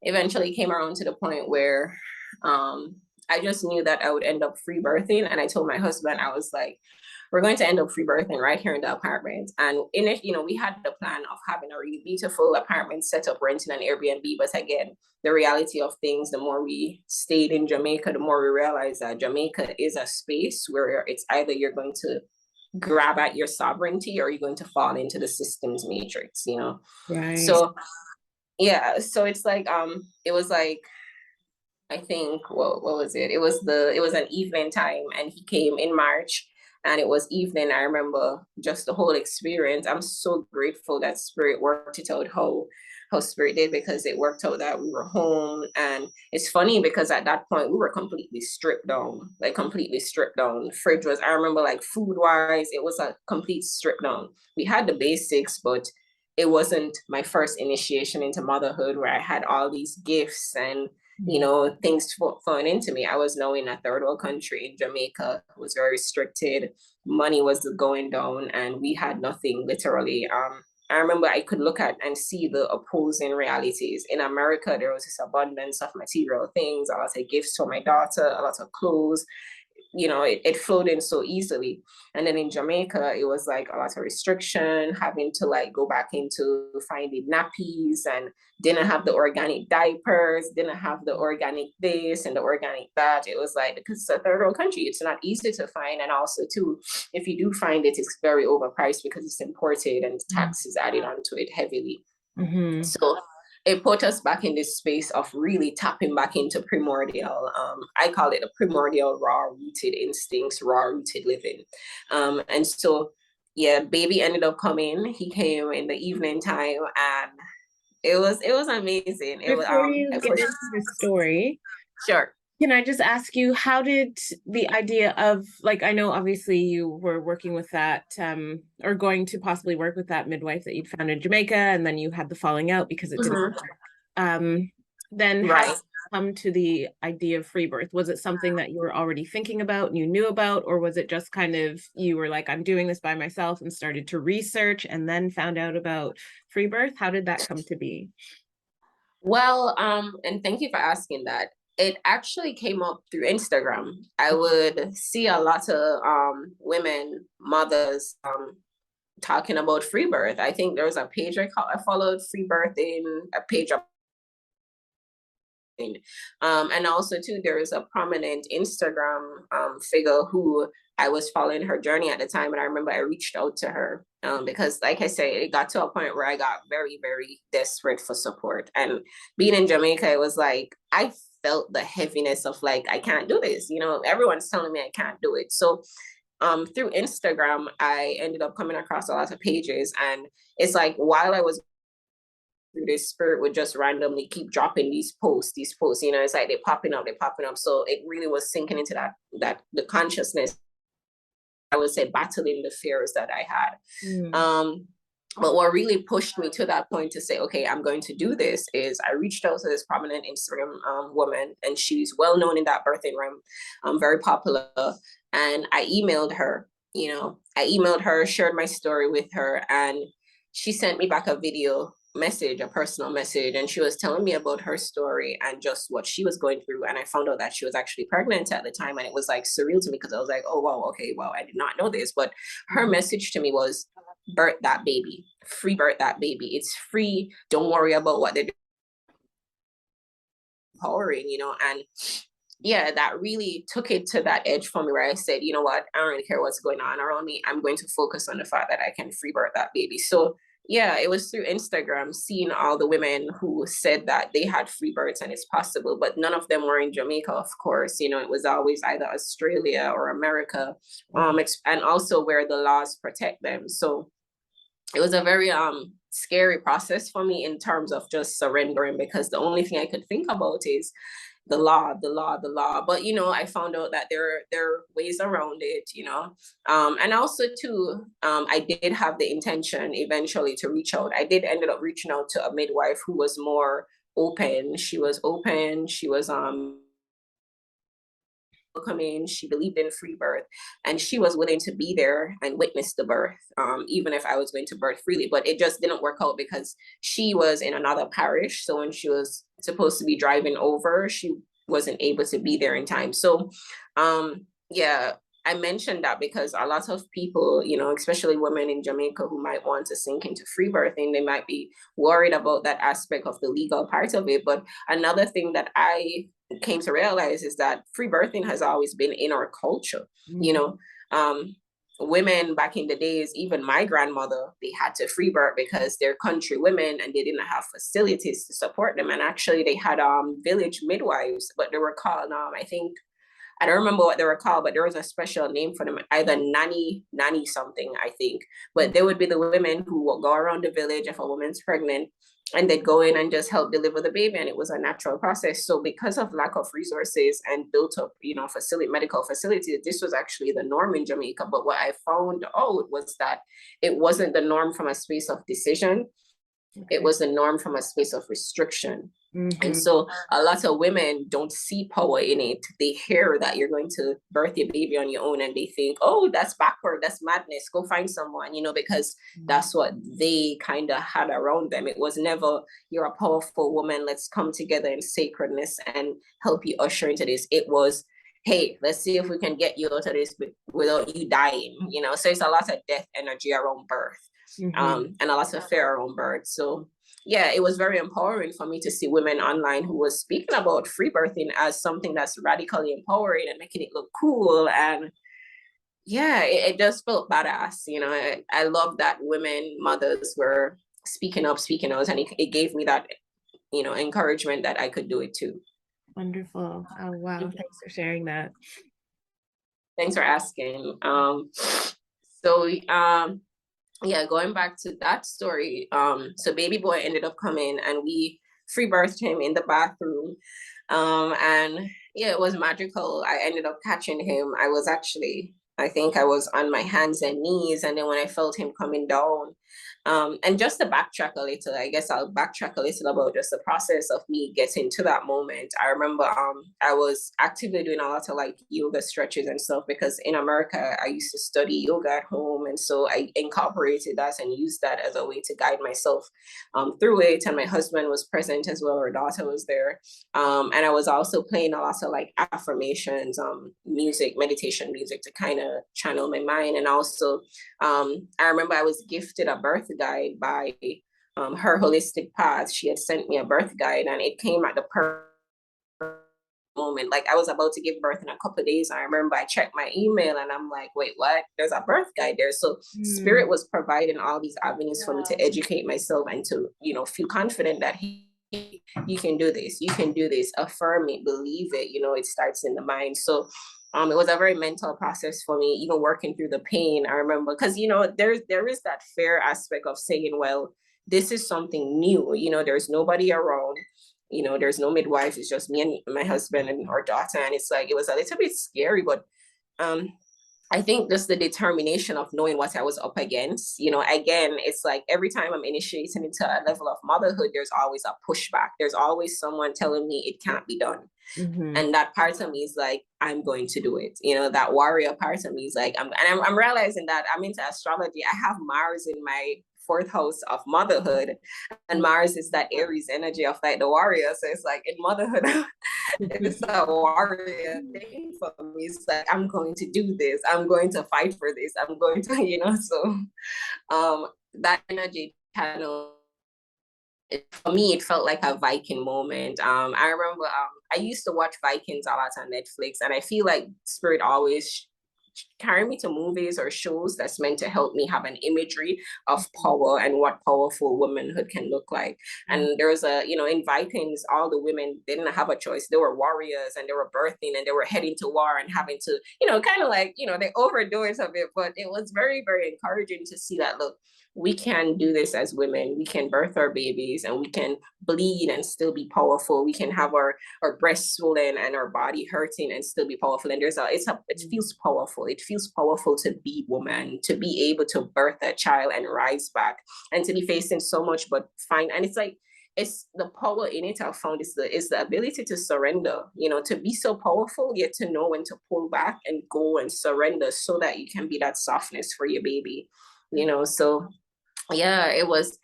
eventually came around to the point where I just knew that I would end up free birthing. And I told my husband, I was like, we're going to end up free birthing right here in the apartment. And in it, we had the plan of having a really beautiful apartment set up, renting an Airbnb. But again, the reality of things, the more we stayed in Jamaica, the more we realized that Jamaica is a space where it's either you're going to grab at your sovereignty or you're going to fall into the systems matrix, Right. So yeah, so it's like it was like, I think, what was it? It was an evening time, and he came in March, and it was evening. I remember just the whole experience. I'm so grateful that spirit worked it out how spirit did, because it worked out that we were home. And it's funny because at that point we were completely stripped down, like completely stripped down. Fridge was, I remember, like food wise, it was a complete strip down. We had the basics, but it wasn't my first initiation into motherhood where I had all these gifts and things flowing into me. I was now in a third world country in Jamaica. It was very restricted. Money was going down, and we had nothing literally. I remember I could look at and see the opposing realities. In America, there was this abundance of material things, a lot of gifts for my daughter, a lot of clothes. It flowed in so easily. And then in Jamaica, it was like a lot of restriction, having to like go back into finding nappies, and didn't have the organic diapers, didn't have the organic this and the organic that. It was like, because it's a third world country, it's not easy to find. And also too, if you do find it, it's very overpriced because it's imported and taxes added onto it heavily. Mm-hmm. So it put us back in this space of really tapping back into primordial. I call it a primordial, raw rooted instincts, raw rooted living. And so, yeah, baby ended up coming. He came in the evening time, and it was amazing. It was Before you I get pushed. into the story, Sure. Can I just ask you, how did the idea of, like, I know obviously you were working with that, or going to possibly work with that midwife that you'd found in Jamaica, and then you had the falling out because it didn't Mhm. work. Then how did Right. you come to the idea of free birth? Was it something that you were already thinking about and you knew about, or was it just kind of you were like, I'm doing this by myself and started to research and then found out about free birth? How did that come to be? Well, and thank you for asking that. It actually came up through Instagram. I would see a lot of women, mothers, talking about free birth. I think there was a page I followed, free birth, in a page of and also too, there is a prominent Instagram figure who I was following her journey at the time, and I remember I reached out to her because, like I say, it got to a point where I got very, very desperate for support. And being in Jamaica, it was like I felt the heaviness of like I can't do this. You know, everyone's telling me I can't do it. So through Instagram, I ended up coming across a lot of pages, and it's like while I was through this, spirit would just randomly keep dropping these posts, you know, it's like they're popping up. So it really was sinking into that the consciousness, I would say, battling the fears that I had. Mm. But what really pushed me to that point to say, okay, I'm going to do this is I reached out to this prominent Instagram woman, and she's well known in that birthing realm, very popular. And I emailed her, I emailed her, shared my story with her, and she sent me back a video message, a personal message, and she was telling me about her story and just what she was going through. And I found out that she was actually pregnant at the time, and it was like surreal to me because I was like, oh wow, okay, wow, I did not know this. But her message to me was, birth that baby, free birth that baby. It's free. Don't worry about what they're empowering, and yeah, that really took it to that edge for me where I said, you know what, I don't really care what's going on around me. I'm going to focus on the fact that I can free birth that baby. So yeah, it was through Instagram, seeing all the women who said that they had free births and it's possible, but none of them were in Jamaica, of course. It was always either Australia or America, and also where the laws protect them. So it was a very scary process for me in terms of just surrendering, because the only thing I could think about is the law, the law, the law. But I found out that there are ways around it, and also too, I did have the intention eventually to reach out. I did ended up reaching out to a midwife who was more open. She was open. She was come in, she believed in free birth, and she was willing to be there and witness the birth, even if I was going to birth freely. But it just didn't work out because she was in another parish. So when she was supposed to be driving over, she wasn't able to be there in time. So yeah, I mentioned that because a lot of people, especially women in Jamaica who might want to sink into free birthing, they might be worried about that aspect of the legal part of it. But another thing that I came to realize is that free birthing has always been in our culture. You Mhm. know, women back in the days, even my grandmother, they had to free birth because they're country women and they didn't have facilities to support them. And actually, they had village midwives, but they were called I think I don't remember what they were called, but there was a special name for them, either nanny something, I think. But they would be the women who would go around the village if a woman's pregnant, and they'd go in and just help deliver the baby, and it was a natural process. So because of lack of resources and built up, medical facilities, this was actually the norm in Jamaica. But what I found out was that it wasn't the norm from a space of decision. It Okay. was the norm from a space of restriction. And Hmm. so a lot of women don't see power in it. They hear that you're going to birth your baby on your own and they think, oh, that's backward, that's madness, go find someone, because that's what they kind of had around them. It was never, you're a powerful woman, let's come together in sacredness and help you usher into this. It was, hey, let's see if we can get you out of this without you dying, So it's a lot of death energy around birth, Hmm. and a lot of fear around birth. So yeah, it was very empowering for me to see women online who was speaking about free birthing as something that's radically empowering and making it look cool. And yeah, it just felt badass. I love that women, mothers were speaking up, speaking out, and it gave me that, encouragement that I could do it too. Wonderful. Oh, wow. Thanks for sharing that. Thanks for asking. So yeah, going back to that story, so baby boy ended up coming and we free birthed him in the bathroom. And Yeah, it was magical. I ended up catching him. I think I was on my hands and knees. And then when I felt him coming down, and just to backtrack a little, I guess I'll backtrack a little about just the process of me getting to that moment. I remember I was actively doing a lot of like yoga stretches and stuff because in America, I used to study yoga at home. And so I incorporated that and used that as a way to guide myself through it. And my husband was present as well. Our daughter was there. And I was also playing a lot of like affirmations, music, meditation music to kind of channel my mind. And also, I remember I was gifted a birth guide by her holistic path. She had sent me a birth guide and it came at the perfect moment. Like I was about to give birth in a couple of days. I remember I checked my email and I'm like, wait, what? There's a birth guide there. So spirit was providing all these avenues for me to educate myself and to, feel confident that you can do this, you can do this, affirm it, believe it, it starts in the mind. So it was a very mental process for me, even working through the pain. I remember because there is that fear aspect of saying, well, this is something new, there's nobody around, there's no midwife, it's just me and my husband and our daughter. And it's like it was a little bit scary, but um I think just the determination of knowing what I was up against, again, it's like every time I'm initiating into a level of motherhood, there's always a pushback. There's always someone telling me it can't be done. Mm-hmm. And that part of me is like, I'm going to do it. That warrior part of me is like, I'm realizing that I'm into astrology. I have Mars in my fourth house of motherhood, and Mars is that Aries energy of like the warrior. So it's like in motherhood, it's a warrior thing for me. It's like I'm going to do this. I'm going to fight for this. I'm going to, so that energy channel, for me, it felt like a Viking moment. I remember I used to watch Vikings a lot on Netflix, and I feel like Spirit always carry me to movies or shows that's meant to help me have an imagery of power and what powerful womanhood can look like. And there was in Vikings, all the women didn't have a choice. They were warriors and they were birthing and they were heading to war and having to, kind of like, they overdo it a bit, but it was very, very encouraging to see that, look, we can do this as women. We can birth our babies and we can bleed and still be powerful. We can have our breasts swollen and our body hurting and still be powerful. And it feels powerful. It feels powerful to be woman, to be able to birth a child and rise back and to be facing so much, but fine. And it's like, it's the power in it I found is the ability to surrender, to be so powerful, yet to know when to pull back and go and surrender so that you can be that softness for your baby, so yeah, it was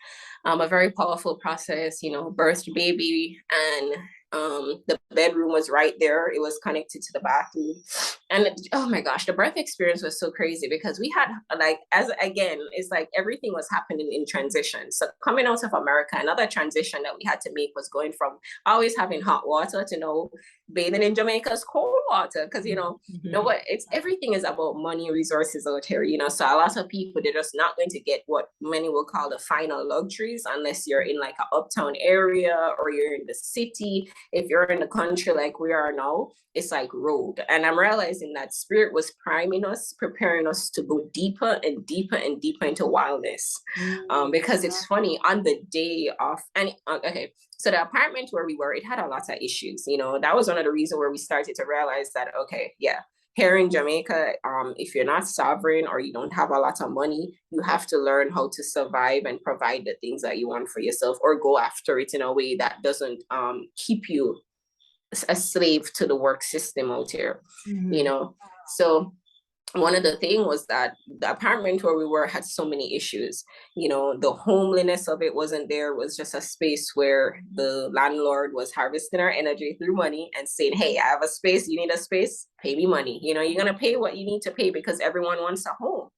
a very powerful process, birthed baby, and the bedroom was right there. It was connected to the bathroom. And oh my gosh, the birth experience was so crazy because we had it's like everything was happening in transition. So coming out of America, another transition that we had to make was going from always having hot water to bathing in Jamaica's cold water. Because what, it's everything is about money, resources out here, so a lot of people, they're just not going to get what many will call the final luxuries unless you're in like an uptown area or you're in the city. If you're in the country like we are now, it's like road. And I'm realizing that Spirit was priming us, preparing us to go deeper and deeper and deeper into wildness. Because it's funny, on the day of, and okay, so the apartment where we were, it had a lot of issues. That was one of the reasons where we started to realize that, okay, yeah, here in Jamaica, if you're not sovereign or you don't have a lot of money, you have to learn how to survive and provide the things that you want for yourself, or go after it in a way that doesn't keep you a slave to the work system out here, So one of the things was that the apartment where we were had so many issues. The homeliness of it wasn't there. It was just a space where the landlord was harvesting our energy through money and saying, hey, I have a space, you need a space, pay me money. You're going to pay what you need to pay because everyone wants a home.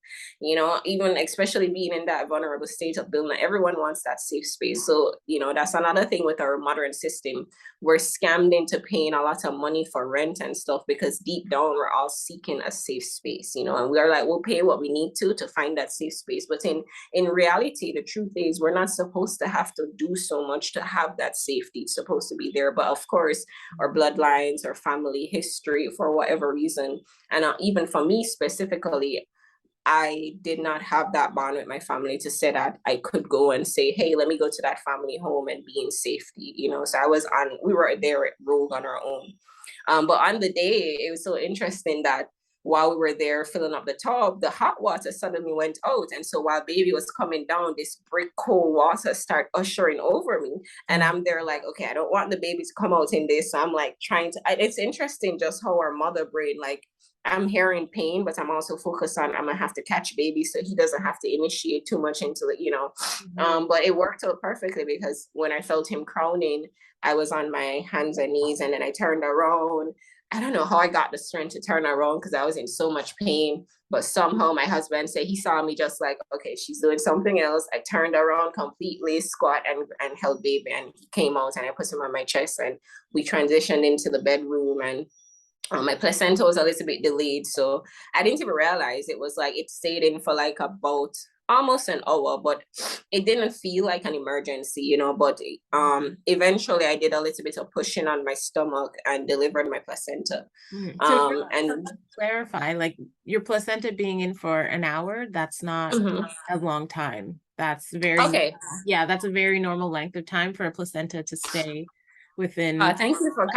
Even especially being in that vulnerable state of building, everyone wants that safe space. So, that's another thing with our modern system. We're scammed into paying a lot of money for rent and stuff because deep down, we're all seeking a safe space, and we're like, we'll pay what we need to find that safe space. But in reality, the truth is we're not supposed to have to do so much to have that safety. It's supposed to be there. But of course, our bloodlines, our family history, for whatever reason, and even for me specifically, I did not have that bond with my family to say that I could go and say, hey, let me go to that family home and be in safety, So we were there at rogue on our own. But on the day, it was so interesting that while we were there filling up the tub, the hot water suddenly went out. And so while baby was coming down, this brick cold water started ushering over me. And I'm there like, okay, I don't want the baby to come out in this. So I'm like trying to, it's interesting just how our mother brain, like I'm hearing pain, but I'm also focused on I'm gonna have to catch baby so he doesn't have to initiate too much into it, you know. But it worked out perfectly because when I felt him crowning, I was on my hands and knees, and then I turned around. I don't know how I got the strength to turn around because I was in so much pain. But somehow my husband said he saw me just like, okay, she's doing something else. I turned around completely, squat and held baby, and he came out and I put him on my chest, and we transitioned into the bedroom, and my placenta was a little bit delayed, so I didn't even realize it was like it stayed in for like about almost an hour, but it didn't feel like an emergency, you know. But eventually I did a little bit of pushing on my stomach and delivered my placenta. So And to clarify, like your placenta being in for an hour, that's not a long time. That's very, okay. yeah, that's a very normal length of time for a placenta to stay within. Thank you for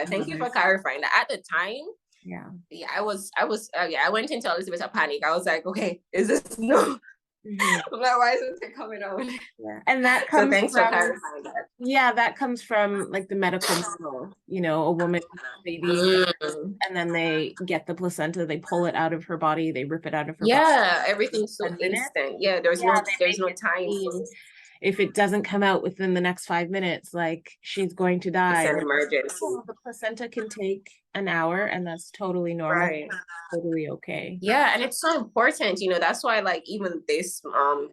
thank you for clarifying that. At the time, yeah, yeah, I went into a little bit of panic. I was like, okay, is this no? Why isn't it coming out? Yeah, and that So comes thanks for from, clarifying that. yeah, that comes from like the medical model. You know, a woman, baby, and then they get the placenta, they pull it out of her body, they rip it out of her body. Yeah, everything's so 10 minutes. instant. Yeah, Yeah, they there's make no it time for seem if it doesn't come out within the next 5 minutes, like she's going to it's die. an Like, emergency. oh, the placenta can take an hour, and that's totally normal, Right. totally okay. Yeah, and it's so important, you know, that's why like even this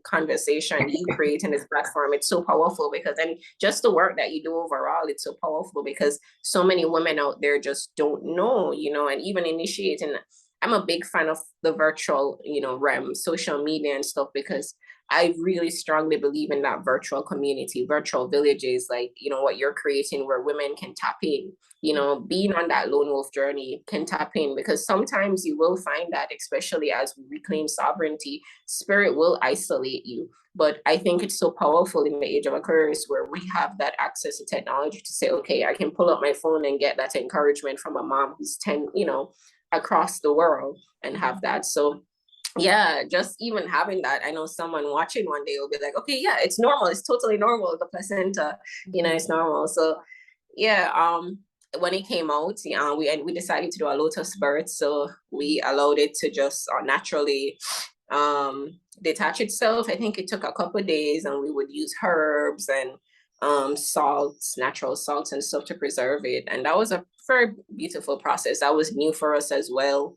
conversation you create in this platform, it's so powerful because and just the work that you do overall, it's so powerful because so many women out there just don't know, you know, and even initiating. I'm a big fan of the virtual, you know, realm, social media and stuff because I really strongly believe in that virtual community, virtual villages, like, you know, what you're creating where women can tap in, you know, being on that lone wolf journey can tap in because sometimes you will find that, especially as we reclaim sovereignty, spirit will isolate you. But I think it's so powerful in the age of Aquarius where we have that access to technology to say, okay, I can pull up my phone and get that encouragement from a mom who's 10, you know, across the world and have that. So yeah, just even having that, I know someone watching one day will be like, okay, yeah, it's normal, it's totally normal, the placenta, you know, it's normal. So yeah, when it came out, we decided to do a lotus birth, so we allowed it to just naturally detach itself. I think it took a couple of days, and we would use herbs and salts, natural salts and stuff to preserve it. And that was a very beautiful process. That was new for us as well.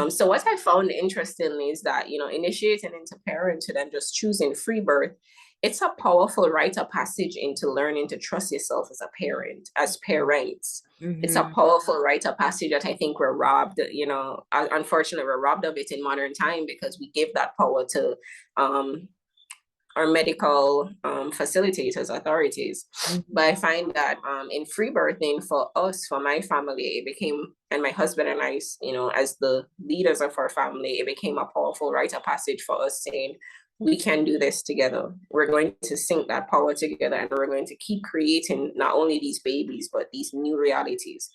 So what I found interesting is that, you know, initiating into parenthood and just choosing free birth, it's a powerful rite of passage into learning to trust yourself as a parent, as parents. It's a powerful rite of passage that I think we're robbed, you know, unfortunately, we're robbed of it in modern time because we give that power to our medical facilitators, authorities. But I find that in free birthing for us, for my family, it became, and my husband and I, you know, as the leaders of our family, it became a powerful rite of passage for us saying, we can do this together. We're going to sync that power together and we're going to keep creating not only these babies, but these new realities.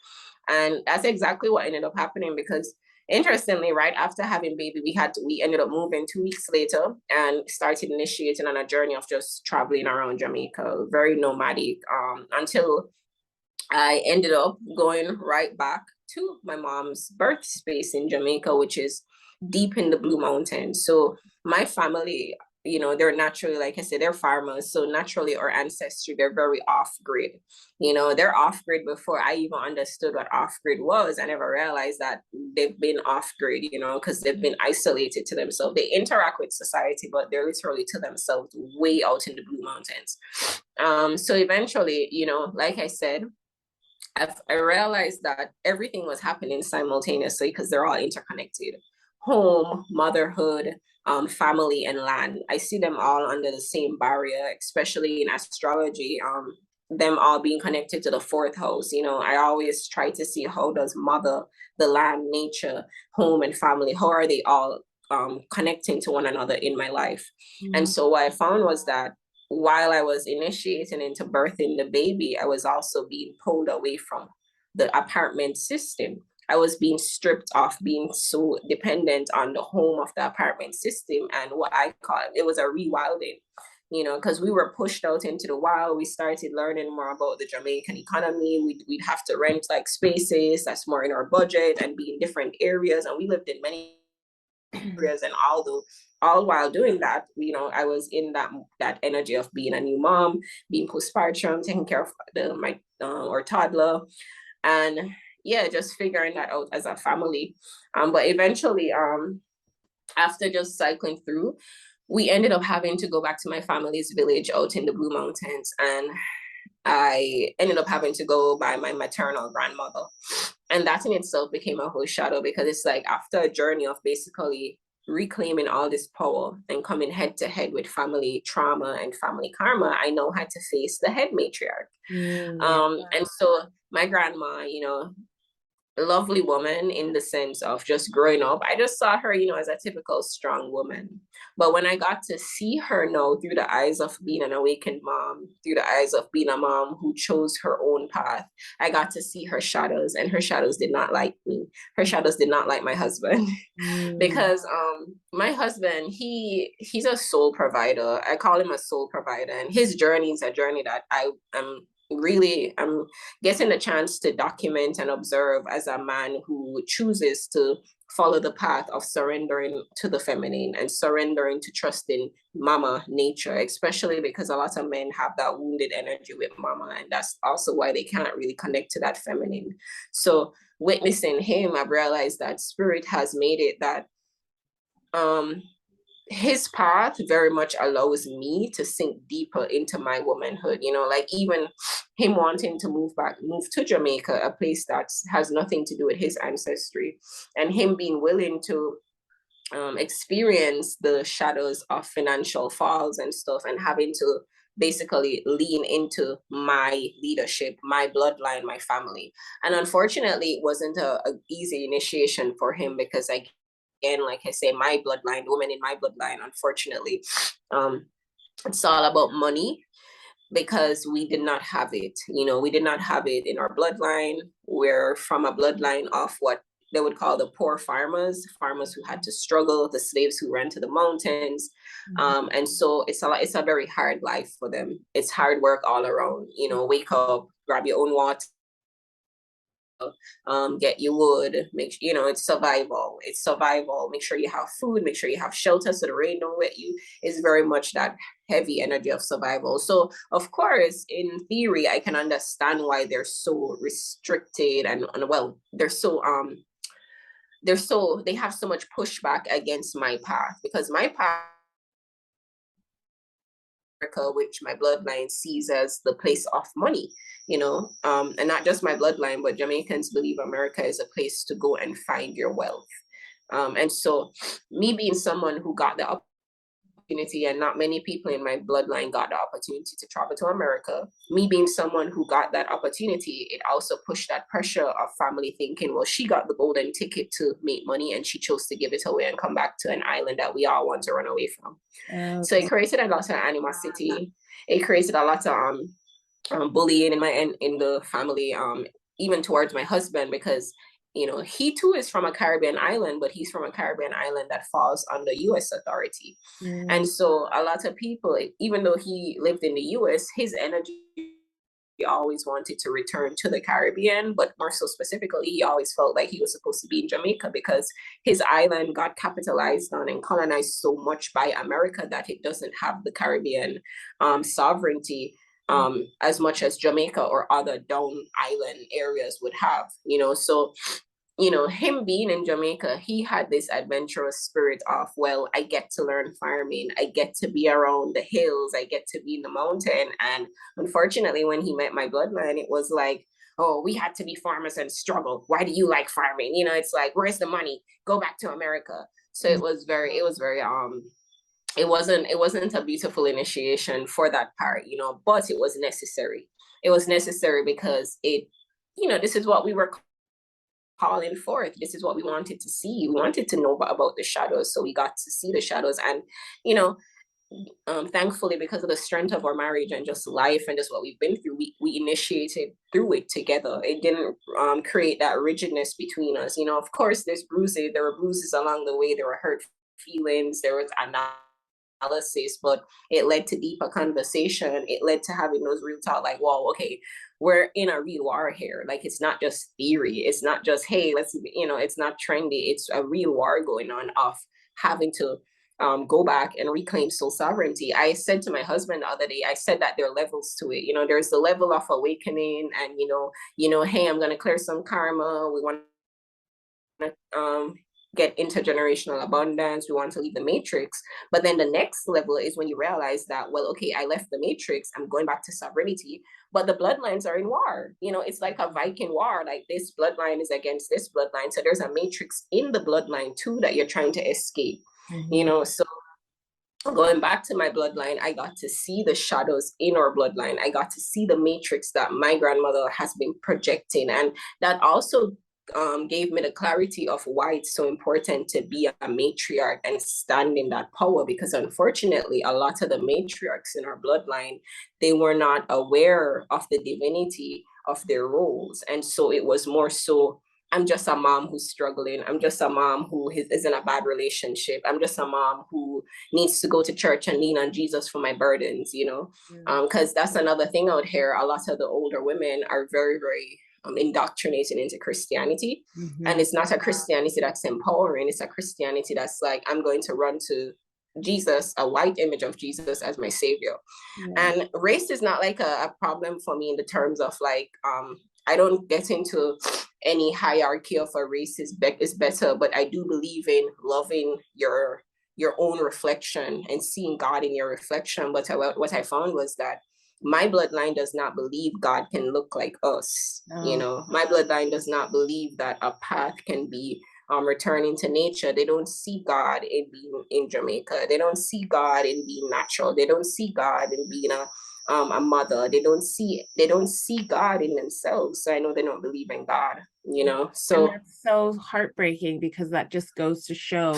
And that's exactly what ended up happening because interestingly, right after having baby, we ended up moving 2 weeks later and started initiating on a journey of just traveling around Jamaica, very nomadic, until I ended up going right back to my mom's birthplace in Jamaica, which is deep in the Blue Mountains. So my family, you know, they're naturally, like I said, they're farmers. So naturally, our ancestry, they're very off grid. You know, they're off grid before I even understood what off grid was. I never realized that they've been off grid, you know, because they've been isolated to themselves. They interact with society, but they're literally to themselves way out in the Blue Mountains. So eventually, you know, like I said, I realized that everything was happening simultaneously because they're all interconnected. Home, motherhood, family, and land. I see them all under the same barrier, especially in astrology. Them all being connected to the fourth house. You know, I always try to see how does mother, the land, nature, home, and family, how are they all connecting to one another in my life? And so what I found was that while I was initiating into birthing the baby, I was also being pulled away from the apartment system. I was being stripped off being so dependent on the home of the apartment system, and what I call it was a rewilding, because we were pushed out into the wild. We started learning more about the Jamaican economy. We'd have to rent like spaces that's more in our budget and be in different areas. And we lived in many areas, and all while doing that, I was in that energy of being a new mom, being postpartum, taking care of my or toddler, and yeah, just figuring that out as a family. But eventually, after just cycling through, we ended up having to go back to my family's village out in the Blue Mountains, and I ended up having to go by my maternal grandmother. And that in itself became a whole shadow, because it's like after a journey of basically reclaiming all this power and coming head to head with family trauma and family karma, I now had to face the head matriarch. And so my grandma, a lovely woman in the sense of just growing up, I just saw her, as a typical strong woman. But when I got to see her now through the eyes of being an awakened mom, through the eyes of being a mom who chose her own path, I got to see her shadows, and her shadows did not like me. Her shadows did not like my husband. Because my husband, he's a soul provider. I call him a soul provider, and his journey is a journey that I'm getting a chance to document and observe as a man who chooses to follow the path of surrendering to the feminine and surrendering to trusting mama nature, especially because a lot of men have that wounded energy with mama, and that's also why they can't really connect to that feminine. So witnessing him, I've realized that spirit has made it that his path very much allows me to sink deeper into my womanhood, like even him wanting to move to Jamaica, a place that has nothing to do with his ancestry, and him being willing to experience the shadows of financial falls and stuff, and having to basically lean into my leadership, my bloodline, my family. And unfortunately, it wasn't a easy initiation for him, because again, like I say, my bloodline, the woman in my bloodline, unfortunately, it's all about money, because we did not have it. We did not have it in our bloodline. We're from a bloodline of what they would call the poor farmers who had to struggle, the slaves who ran to the mountains. And so it's a very hard life for them. It's hard work all around. Wake up, grab your own water, get your wood, it's survival. Make sure you have food, make sure you have shelter so the rain don't wet you. It's very much that heavy energy of survival. So of course, in theory, I can understand why they're so restricted, and well, they have so much pushback against my path, because my path, which my bloodline sees as the place of money, and not just my bloodline, but Jamaicans believe America is a place to go and find your wealth. And so me being someone who got the opportunity, and not many people in my bloodline got the opportunity to travel to America, me being someone who got that opportunity, it also pushed that pressure of family thinking, well, she got the golden ticket to make money and she chose to give it away and come back to an island that we all want to run away from. Okay. So it created a lot of animosity. It created a lot of bullying in the family, even towards my husband, because he too is from a Caribbean island, but he's from a Caribbean island that falls under US authority. And so a lot of people, even though he lived in the US, his energy, he always wanted to return to the Caribbean, but more so specifically, he always felt like he was supposed to be in Jamaica, because his island got capitalized on and colonized so much by America that it doesn't have the Caribbean sovereignty as much as Jamaica or other down island areas would have, so him being in Jamaica, he had this adventurous spirit of, well, I get to learn farming, I get to be around the hills, I get to be in the mountain. And unfortunately, when he met my bloodline, it was like, oh, we had to be farmers and struggle. Why do you like farming? It's like, where's the money? Go back to America. So it was very it wasn't a beautiful initiation for that part, but it was necessary. It was necessary because this is what we were calling forth. This is what we wanted to see. We wanted to know about the shadows, so we got to see the shadows. And thankfully, because of the strength of our marriage and just life and just what we've been through, we initiated through it together. It didn't create that rigidness between us. You know, of course, there were bruises along the way, there were hurt feelings, there was analysis, but it led to deeper conversation. It led to having those real talk, like, wow, okay, we're in a real war here. Like, it's not just theory. It's not just, hey, let's, it's not trendy. It's a real war going on of having to go back and reclaim soul sovereignty. I said to my husband the other day, I said that there are levels to it. You know, there's the level of awakening, and hey, I'm gonna clear some karma. We want to get intergenerational abundance. We want to leave the matrix. But then the next level is when you realize that, well, okay, I left the matrix, I'm going back to sovereignty, but the bloodlines are in war. You know, it's like a Viking war. Like, this bloodline is against this bloodline. So there's a matrix in the bloodline too that you're trying to escape. So going back to my bloodline, I got to see the shadows in our bloodline. I got to see the matrix that my grandmother has been projecting. And that also gave me the clarity of why it's so important to be a matriarch and stand in that power. Because unfortunately, a lot of the matriarchs in our bloodline, they were not aware of the divinity of their roles. And so it was more so, I'm just a mom who's struggling. I'm just a mom who is in a bad relationship. I'm just a mom who needs to go to church and lean on Jesus for my burdens, because that's another thing out here. A lot of the older women are very, very indoctrinated into Christianity. And it's not a Christianity that's empowering. It's a Christianity that's like, I'm going to run to Jesus, a white image of Jesus as my savior. And race is not like a problem for me in the terms of like, I don't get into any hierarchy of a race is better, but I do believe in loving your own reflection and seeing God in your reflection. But what I found was that my bloodline does not believe God can look like us. My bloodline does not believe that a path can be returning to nature. They don't see God in being in Jamaica. They don't see God in being natural. They don't see God in being a mother. They don't see God in themselves. So I know they don't believe in God, So, and that's so heartbreaking, because that just goes to show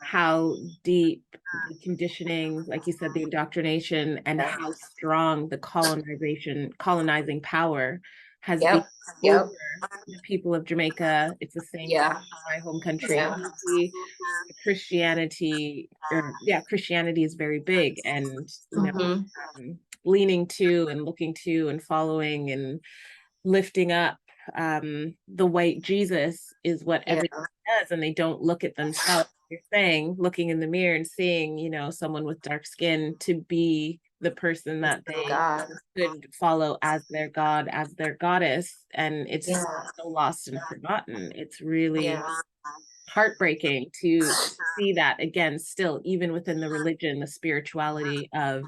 how deep the conditioning, like you said, the indoctrination, and how strong the colonizing power has been over the people of Jamaica. It's the same thing in my home country. See, Christianity is very big, and leaning to and looking to and following and lifting up the white Jesus is what everyone does, and they don't look at themselves. You're saying, looking in the mirror and seeing, someone with dark skin to be the person that they could follow as their God, as their goddess, and it's so lost and forgotten. It's really heartbreaking to see that again, still, even within the religion, the spirituality of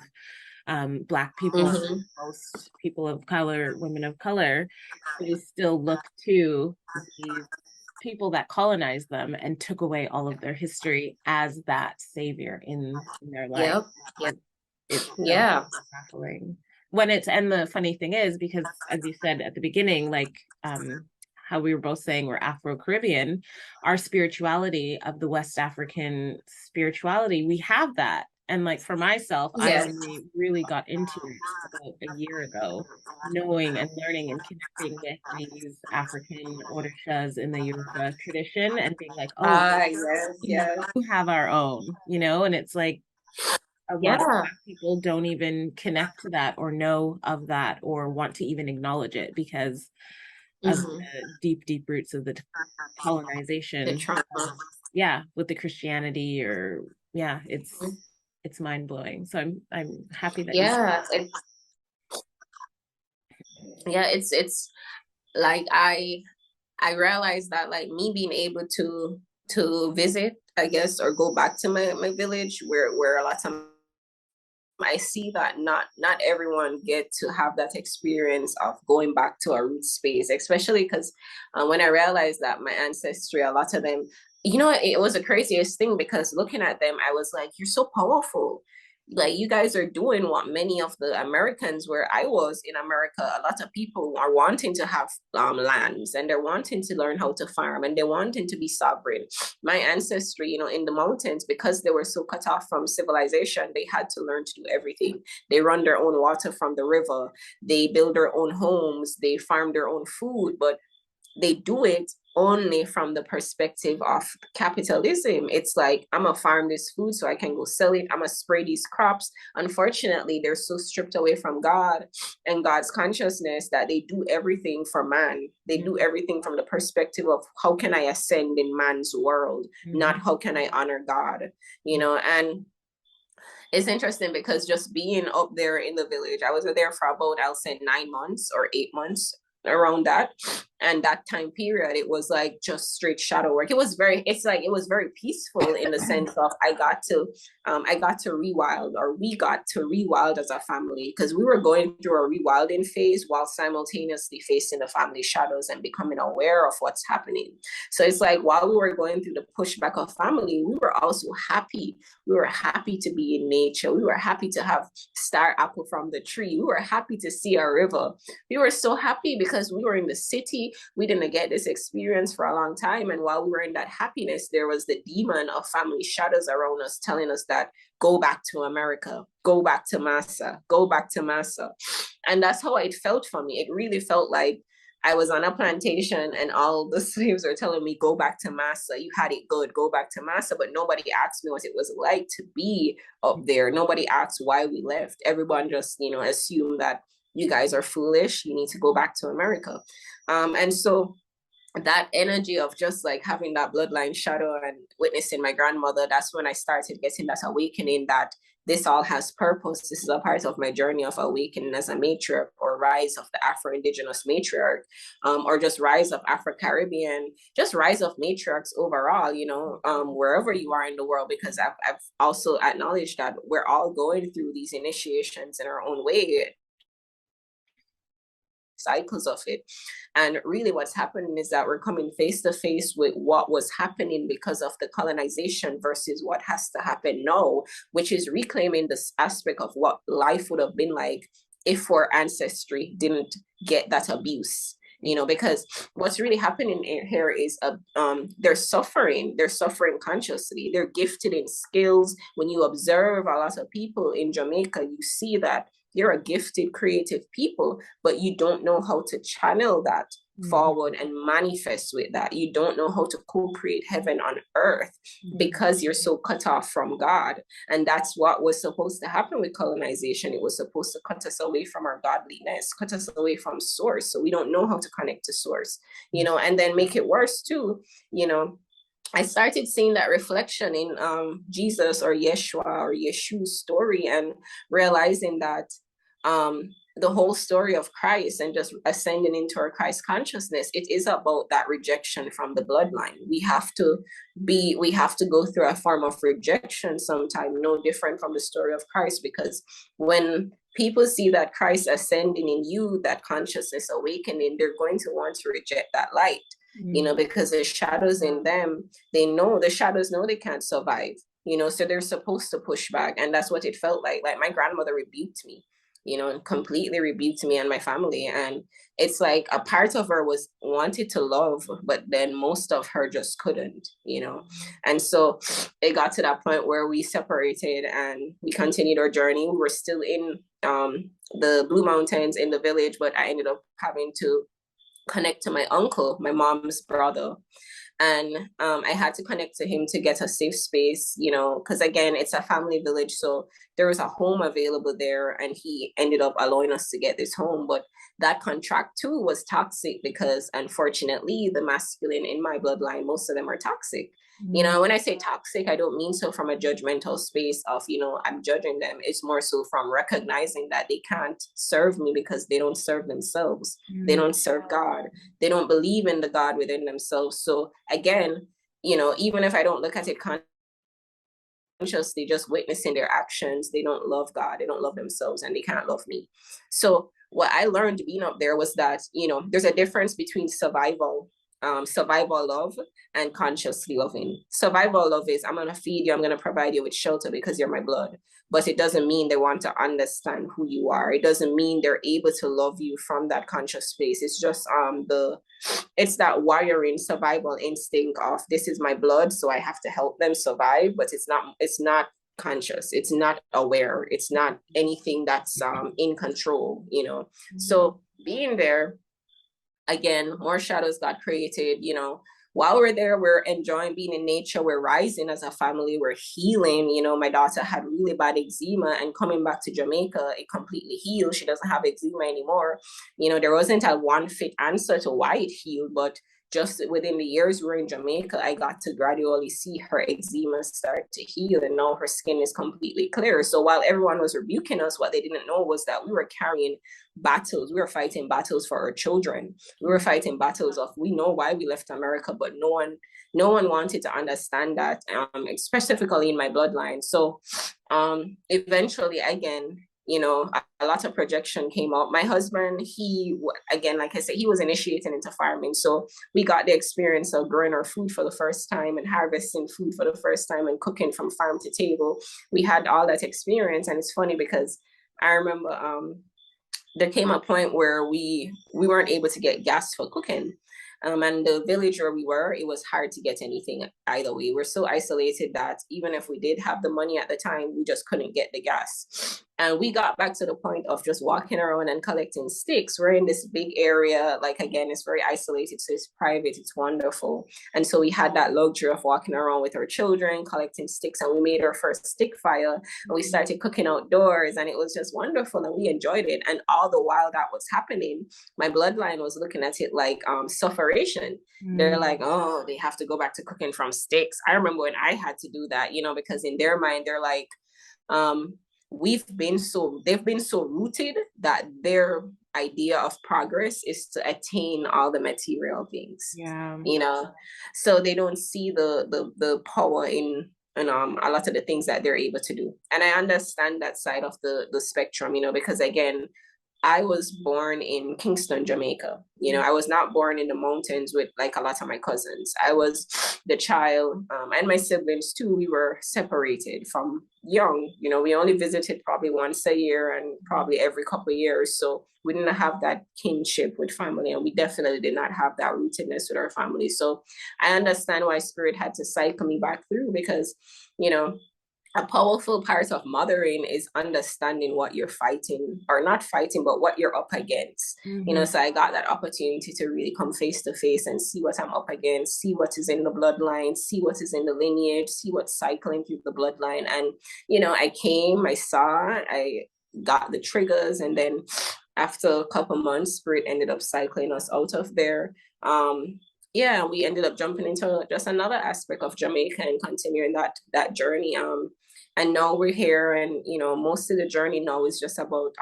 Black people, most people of color, women of color, they still look to these people that colonized them and took away all of their history as that savior in their life. It's so baffling when it's, and the funny thing is, because as you said at the beginning, like how we were both saying we're Afro-Caribbean, our spirituality of the West African spirituality, we have that. And like for myself, I only really got into it about a year ago, knowing and learning and connecting with these African orishas in the Yoruba tradition, and being like, oh, we do have our own, and it's like a lot of Black people don't even connect to that or know of that or want to even acknowledge it because of the deep, deep roots of the colonization. With the Christianity, or it's mind blowing. So I'm happy that it's like I realized that, like, me being able to visit, I guess, or go back to my village where a lot of I see that not everyone get to have that experience of going back to a root space, especially because when I realized that my ancestry, a lot of them, it was the craziest thing, because looking at them, I was like, you're so powerful. like, you guys are doing what many of the Americans, where I was in America, a lot of people are wanting to have lands, and they're wanting to learn how to farm, and they're wanting to be sovereign. My ancestry, in the mountains, because they were so cut off from civilization, they had to learn to do everything. They run their own water from the river, they build their own homes, they farm their own food, but they do it only from the perspective of capitalism. It's like, I'm gonna farm this food so I can go sell it. I'm gonna spray these crops. Unfortunately, they're so stripped away from God and God's consciousness that they do everything for man. They do everything from the perspective of, how can I ascend in man's world, not how can I honor God, and it's interesting because just being up there in the village, I was there for about, I'll say 9 months or 8 months, around that. And that time period, it was like just straight shadow work. It was very peaceful, in the sense of, I got to rewild, or we got to rewild as a family, because we were going through a rewilding phase while simultaneously facing the family shadows and becoming aware of what's happening. So it's like, while we were going through the pushback of family, we were also happy. We were happy to be in nature. We were happy to have star apple from the tree. We were happy to see a river. We were so happy because we were in the city. We didn't get this experience for a long time. And while we were in that happiness, there was the demon of family shadows around us telling us that, go back to America, go back to Massa, go back to Massa. And that's how it felt for me. It really felt like I was on a plantation and all the slaves are telling me, go back to Massa. You had it good, go back to Massa. But nobody asked me what it was like to be up there. Nobody asked why we left. Everyone just, assumed that you guys are foolish. You need to go back to America. And so that energy of just like having that bloodline shadow and witnessing my grandmother, that's when I started getting that awakening that this all has purpose. This is a part of my journey of awakening as a matriarch, or rise of the Afro-Indigenous matriarch, or just rise of Afro-Caribbean, just rise of matriarchs overall, wherever you are in the world, because I've also acknowledged that we're all going through these initiations in our own way, cycles of it. And really what's happening is that we're coming face to face with what was happening because of the colonization versus what has to happen now, which is reclaiming this aspect of what life would have been like if our ancestry didn't get that abuse. Because what's really happening here is they're suffering consciously. They're gifted in skills. When you observe a lot of people in Jamaica, you see that you're a gifted, creative people, but you don't know how to channel that forward and manifest with that. You don't know how to co-create heaven on earth because you're so cut off from God. And that's what was supposed to happen with colonization. It was supposed to cut us away from our godliness, cut us away from source. So we don't know how to connect to source, and then make it worse too, I started seeing that reflection in Jesus, or Yeshua, or Yeshu's story, and realizing that the whole story of Christ and just ascending into our Christ consciousness, it is about that rejection from the bloodline. We have to go through a form of rejection sometime, no different from the story of Christ, because when people see that Christ ascending in you, that consciousness awakening, they're going to want to reject that light. Because the shadows in them, the shadows know they can't survive, so they're supposed to push back. And that's what it felt like. Like, my grandmother rebuked me, and completely rebuked me and my family. And it's like a part of her was wanted to love, but then most of her just couldn't, And so it got to that point where we separated and we continued our journey. We were still in the Blue Mountains in the village, but I ended up having to connect to my uncle, my mom's brother. And I had to connect to him to get a safe space, because again, it's a family village. So there was a home available there, and he ended up allowing us to get this home. But that contract too was toxic, because unfortunately, the masculine in my bloodline, most of them are toxic. When I say toxic, I don't mean so from a judgmental space of, I'm judging them. It's more so from recognizing that they can't serve me because they don't serve themselves. They don't serve God. They don't believe in the God within themselves. So again, even if I don't look at it consciously, just witnessing their actions, they don't love God, they don't love themselves, and they can't love me. So what I learned being up there was that, there's a difference between survival survival love and consciously loving. Survival love is I'm going to feed you, I'm going to provide you with shelter because you're my blood. But it doesn't mean they want to understand who you are. It doesn't mean they're able to love you from that conscious space. It's just it's that wiring survival instinct of this is my blood, so I have to help them survive. But it's not conscious, it's not aware, it's not anything that's in control, you know. So being there, again, more shadows got created, you know. While we're there, we're enjoying being in nature, we're rising as a family, we're healing. You know, my daughter had really bad eczema, and coming back to Jamaica, it completely healed. She doesn't have eczema anymore. You know, there wasn't a one fit answer to why it healed, but just within the years we were in Jamaica, I got to gradually see her eczema start to heal, and now her skin is completely clear. So while everyone was rebuking us, what they didn't know was that we were carrying battles. We were fighting battles for our children. We were fighting battles of, we know why we left America, but no one wanted to understand that, specifically in my bloodline. So eventually, again, you know, a lot of projection came out. My husband, he, again, like I said, he was initiating into farming. So we got the experience of growing our food for the first time and harvesting food for the first time and cooking from farm to table. We had all that experience. And it's funny because I remember there came a point where we weren't able to get gas for cooking. And the village where we were, it was hard to get anything either way. We're so isolated that even if we did have the money at the time, we just couldn't get the gas. And we got back to the point of just walking around and collecting sticks. We're in this big area, like again, it's very isolated, so it's private, it's wonderful. And so we had that luxury of walking around with our children, collecting sticks, and we made our first stick fire, and we started cooking outdoors, and it was just wonderful, and we enjoyed it. And all the while that was happening, my bloodline was looking at it like sufferation. They're like, oh, they have to go back to cooking from sticks. I remember when I had to do that, you know, because in their mind, they're like, they've been so rooted that their idea of progress is to attain all the material things. Yeah. You know, so they don't see the power in a lot of the things that they're able to do. And I understand that side of the spectrum, you know, because again, I was born in Kingston, Jamaica. You know, I was not born in the mountains with like a lot of my cousins. I was the child, and my siblings too. We were separated from young. You know, we only visited probably once a year and probably every couple of years. So we didn't have that kinship with family, and we definitely did not have that rootedness with our family. So I understand why spirit had to cycle me back through, because, you know, a powerful part of mothering is understanding what you're fighting, or not fighting, but what you're up against. You know, so I got that opportunity to really come face to face and see what I'm up against, see what is in the bloodline, see what is in the lineage, see what's cycling through the bloodline. And, you know, I came, I saw, I got the triggers, and then after a couple months, spirit ended up cycling us out of there. Yeah, we ended up jumping into just another aspect of Jamaica and continuing that journey. And now we're here, and you know, most of the journey now is just about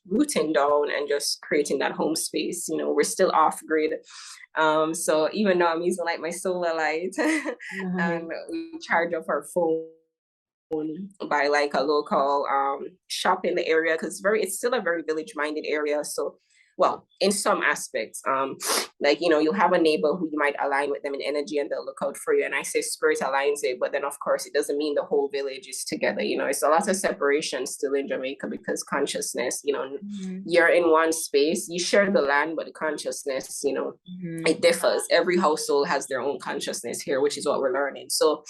rooting down and just creating that home space. You know, we're still off grid. So even though I'm using like my solar light and we charge up our phone by like a local shop in the area, because it's still a very village minded area. So, well, in some aspects, like, you know, you'll have a neighbor who you might align with them in energy and they'll look out for you. And I say spirit aligns it, but then of course it doesn't mean the whole village is together. You know, it's a lot of separation still in Jamaica, because consciousness, you know, you're in one space, you share the land, but the consciousness, you know, it differs. Every household has their own consciousness here, which is what we're learning. So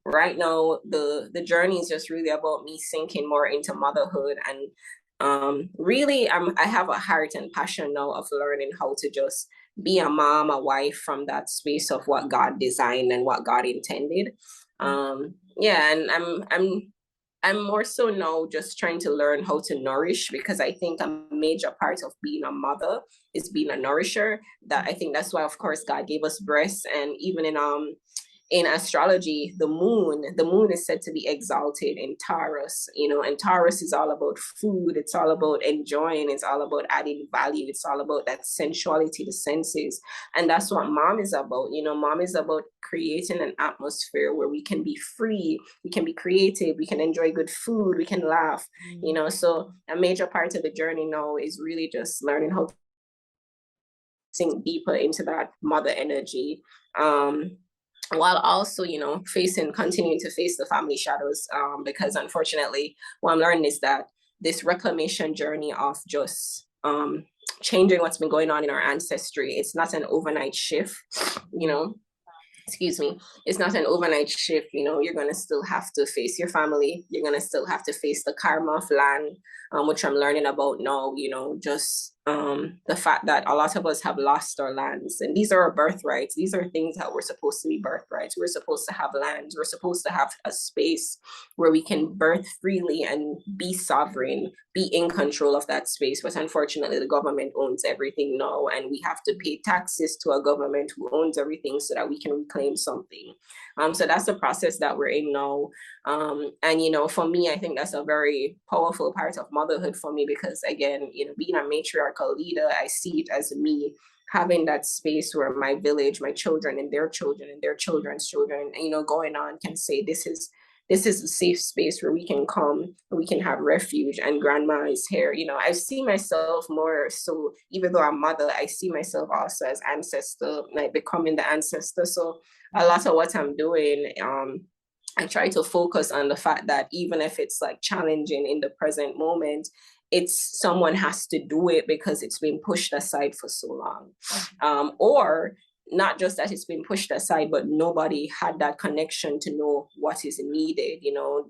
right now the journey is just really about me sinking more into motherhood, and really I have a heart and passion now of learning how to just be a mom, a wife, from that space of what God designed and what God intended. Yeah, and I'm more so now just trying to learn how to nourish, because I think a major part of being a mother is being a nourisher. That I think that's why, of course, God gave us breasts. And even in astrology, the moon is said to be exalted in Taurus, you know, and Taurus is all about food, it's all about enjoying, it's all about adding value, it's all about that sensuality, the senses. And that's what mom is about. You know, mom is about creating an atmosphere where we can be free, we can be creative, we can enjoy good food, we can laugh, you know. So a major part of the journey now is really just learning how sink deeper into that mother energy. While also, you know, continuing to face the family shadows, because unfortunately, what I'm learning is that this reclamation journey of just changing what's been going on in our ancestry, it's not an overnight shift, you know, excuse me, it's not an overnight shift. You know, you're going to still have to face your family. You're going to still have to face the karma of land, which I'm learning about now, you know, just the fact that a lot of us have lost our lands. And these are our birthrights. These are things that we're supposed to be birthrights. We're supposed to have lands. We're supposed to have a space where we can birth freely and be sovereign, be in control of that space. But unfortunately, the government owns everything now, and we have to pay taxes to a government who owns everything so that we can reclaim something. So that's the process that we're in now. And, you know, for me, I think that's a very powerful part of motherhood for me, because again, you know, being a matriarchal leader, I see it as me having that space where my village, my children and their children and their children's children, you know, going on can say, this is a safe space where we can come, we can have refuge, and grandma is here. You know, I see myself more so, even though I'm mother, I see myself also as ancestor, like becoming the ancestor. So a lot of what I'm doing, I try to focus on the fact that even if it's like challenging in the present moment, it's someone has to do it because it's been pushed aside for so long. Or not just that it's been pushed aside, but nobody had that connection to know what is needed, you know.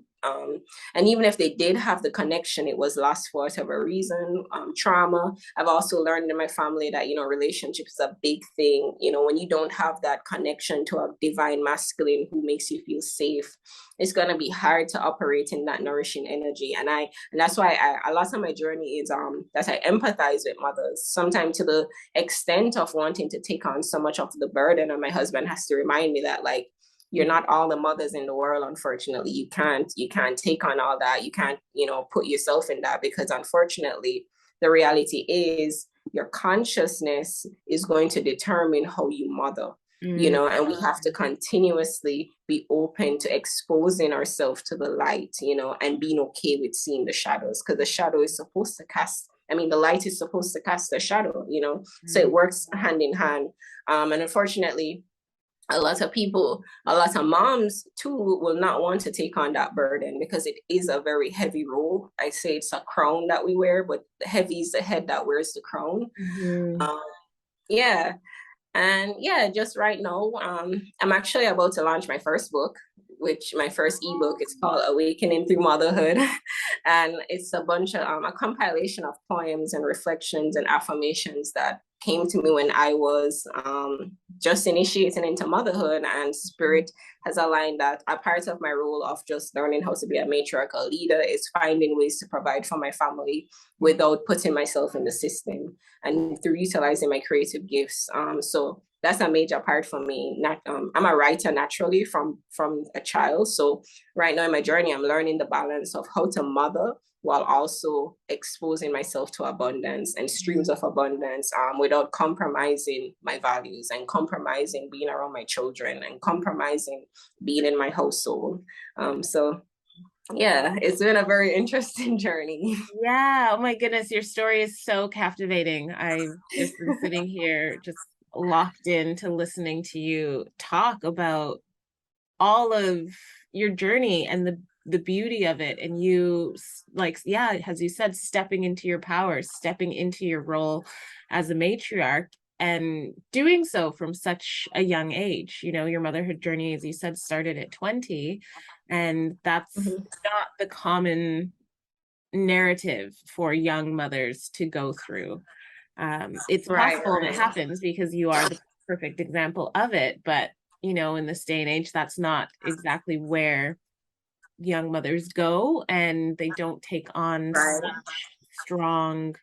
And even if they did have the connection, it was lost for whatever reason, trauma. I've also learned in my family that, you know, relationships is a big thing. You know, when you don't have that connection to a divine masculine who makes you feel safe, it's going to be hard to operate in that nourishing energy. And that's why a lot of my journey is that I empathize with mothers, sometimes to the extent of wanting to take on so much of the burden. And my husband has to remind me that, like, you're not all the mothers in the world. Unfortunately, you can't take on all that. You can't, you know, put yourself in that, because unfortunately, the reality is your consciousness is going to determine how you mother. You know, and we have to continuously be open to exposing ourselves to the light, you know, and being okay with seeing the shadows, because the shadow is supposed to cast, I mean, the light is supposed to cast a shadow, you know, so it works hand in hand. And unfortunately, a lot of people, a lot of moms too, will not want to take on that burden, because it is a very heavy role. I say it's a crown that we wear, but heavy is the head that wears the crown. Yeah. And yeah, just right now, I'm actually about to launch my first book, which my first ebook, it's called Awakening Through Motherhood. And it's a bunch of a compilation of poems and reflections and affirmations that came to me when I was just initiating into motherhood, and spirit has aligned that a part of my role of just learning how to be a matriarchal leader is finding ways to provide for my family without putting myself in the system, and through utilizing my creative gifts. So that's a major part for me. I'm a writer naturally from a child. So right now in my journey, I'm learning the balance of how to mother while also exposing myself to abundance and streams of abundance, without compromising my values and compromising being around my children and compromising being in my household. So yeah, it's been a very interesting journey. Yeah. Oh my goodness. Your story is so captivating. I've just been sitting here just locked into listening to you talk about all of your journey and the beauty of it. And you, like, yeah, as you said, stepping into your power, stepping into your role as a matriarch, and doing so from such a young age. You know, your motherhood journey, as you said, started at 20, and that's not the common narrative for young mothers to go through. It's possible and it happens because you are the perfect example of it, but you know, in this day and age, that's not exactly where young mothers go, and they don't take on such strong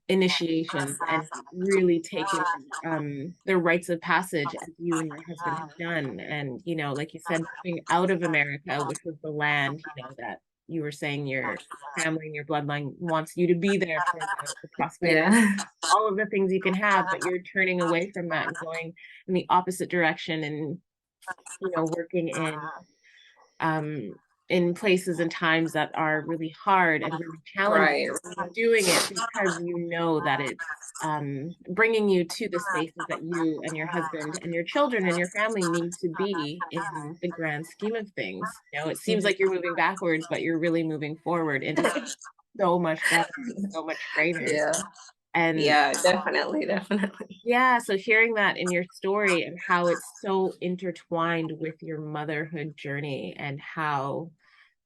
initiations and really taking their rites of passage as you and your husband have done. And you know, like you said, coming out of America, which was the land, you know, that you were saying your family and your bloodline wants you to be there for the prosperity, Yeah. all of the things you can have, but you're turning away from that and going in the opposite direction, and you know, working in in places and times that are really hard and really challenging. Right. You're doing it because you know that it's bringing you to the spaces that you and your husband and your children and your family need to be in the grand scheme of things. You know, it seems like you're moving backwards, but you're really moving forward into so much better, so much greater. Yeah. And Yeah, definitely, definitely. yeah, so hearing that in your story and how it's so intertwined with your motherhood journey and how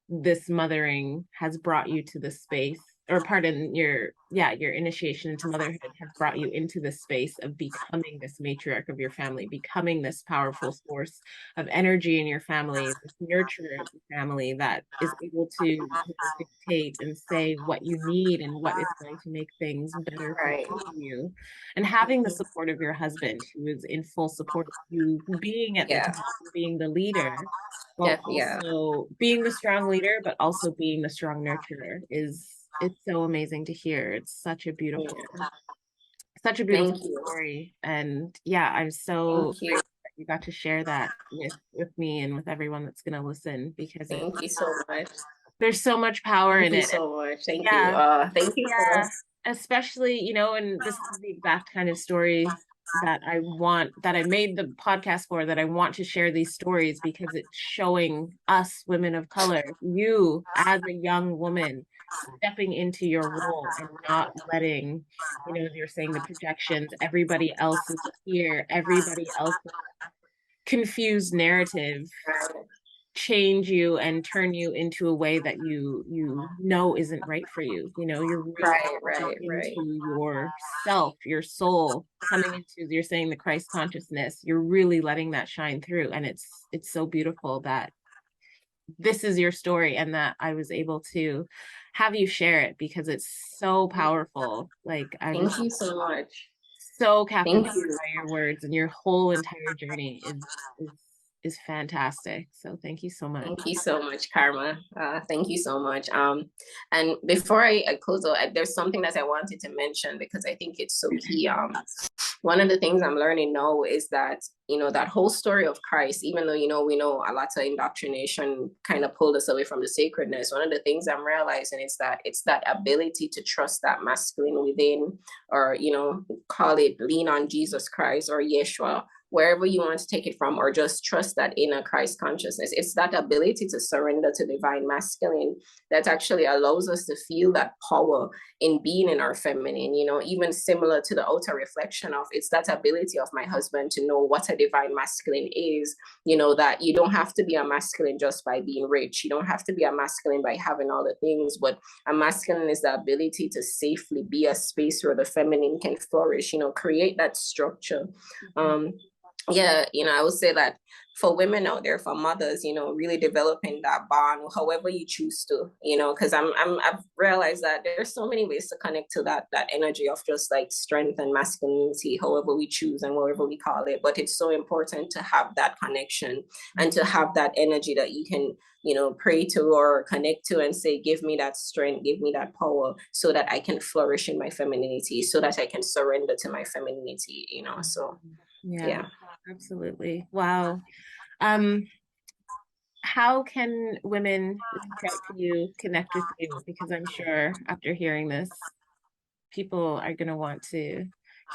this mothering has brought you to this space, or pardon, your initiation into motherhood has brought you into this space of becoming this matriarch of your family, becoming this powerful source of energy in your family, this nurturer of the family that is able to dictate and say what you need and what is going to make things better for Right. you. And having the support of your husband who is in full support of you being at the Yeah. top, being the leader, while Yeah. also being the strong leader, but also being the strong nurturer is, it's so amazing to hear. It's Yeah. such a beautiful Thank you. story. And yeah, I'm so Thank you. grateful that you got to share that with me and with everyone that's going to listen, because Thank you so much. there's so much power Thank in you it. so much. Thank you. Yeah, Thank you for yeah, especially, you know, and this is the exact kind of story that I want, that I made the podcast for, that I want to share these stories because it's showing us women of color, you as a young woman, stepping into your role and not letting, you know, as you're saying, the projections, everybody else's fear, everybody else's confused narrative change you and turn you into a way that you know isn't right for you. You know, you're really right, coming right, right. into yourself, your soul, coming into, you're saying, the Christ consciousness. You're really letting that shine through, and it's so beautiful that this is your story and that I was able to have you share it, because it's so powerful. Like, I was Thank you so much. so Thank captivated you. by your words, and your whole entire journey is is fantastic. So thank you so much. Thank you so much, Karma. Thank you so much. And before I close out, there's something that I wanted to mention because I think it's so key. One of the things I'm learning now is that, that whole story of Christ, even though, we know a lot of indoctrination kind of pulled us away from the sacredness. One of the things I'm realizing is that it's that ability to trust that masculine within, or, call it lean on Jesus Christ or Yeshua, wherever you want to take it from, or just trust that inner Christ consciousness. It's that ability to surrender to divine masculine that actually allows us to feel that power in being in our feminine, even similar to the outer reflection of, it's that ability of my husband to know what a divine masculine is, that you don't have to be a masculine just by being rich. You don't have to be a masculine by having all the things, but a masculine is the ability to safely be a space where the feminine can flourish, create that structure. Yeah, I would say that for women out there, for mothers, really developing that bond, however you choose to, because I've realized that there's so many ways to connect to that energy of just like strength and masculinity, however we choose and whatever we call it. But it's so important to have that connection and to have that energy that you can, pray to or connect to and say, give me that strength, give me that power so that I can flourish in my femininity, so that I can surrender to my femininity, so Yeah, yeah. absolutely. Wow. Um, how can women reach out to you, connect with you? Because I'm sure after hearing this, people are going to want to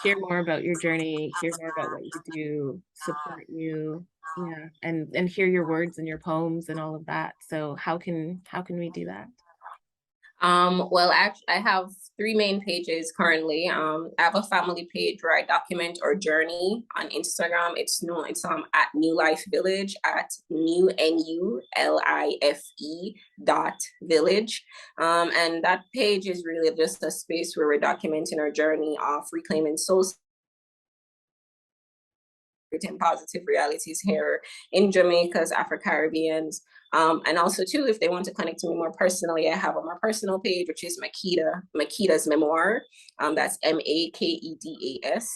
hear more about your journey, hear more about what you do, support you, yeah, and hear your words and your poems and all of that. So how can we do that? Well, actually, I have three main pages currently. I have a family page where I document our journey on Instagram. It's at New Life Village, at NULIFE.village. And that page is really just a space where we're documenting our journey of reclaiming soul and positive realities here in Jamaica's Afro-Caribbeans. And also too, if they want to connect to me more personally, I have a more personal page, which is Makeda's Memoir. That's Makedas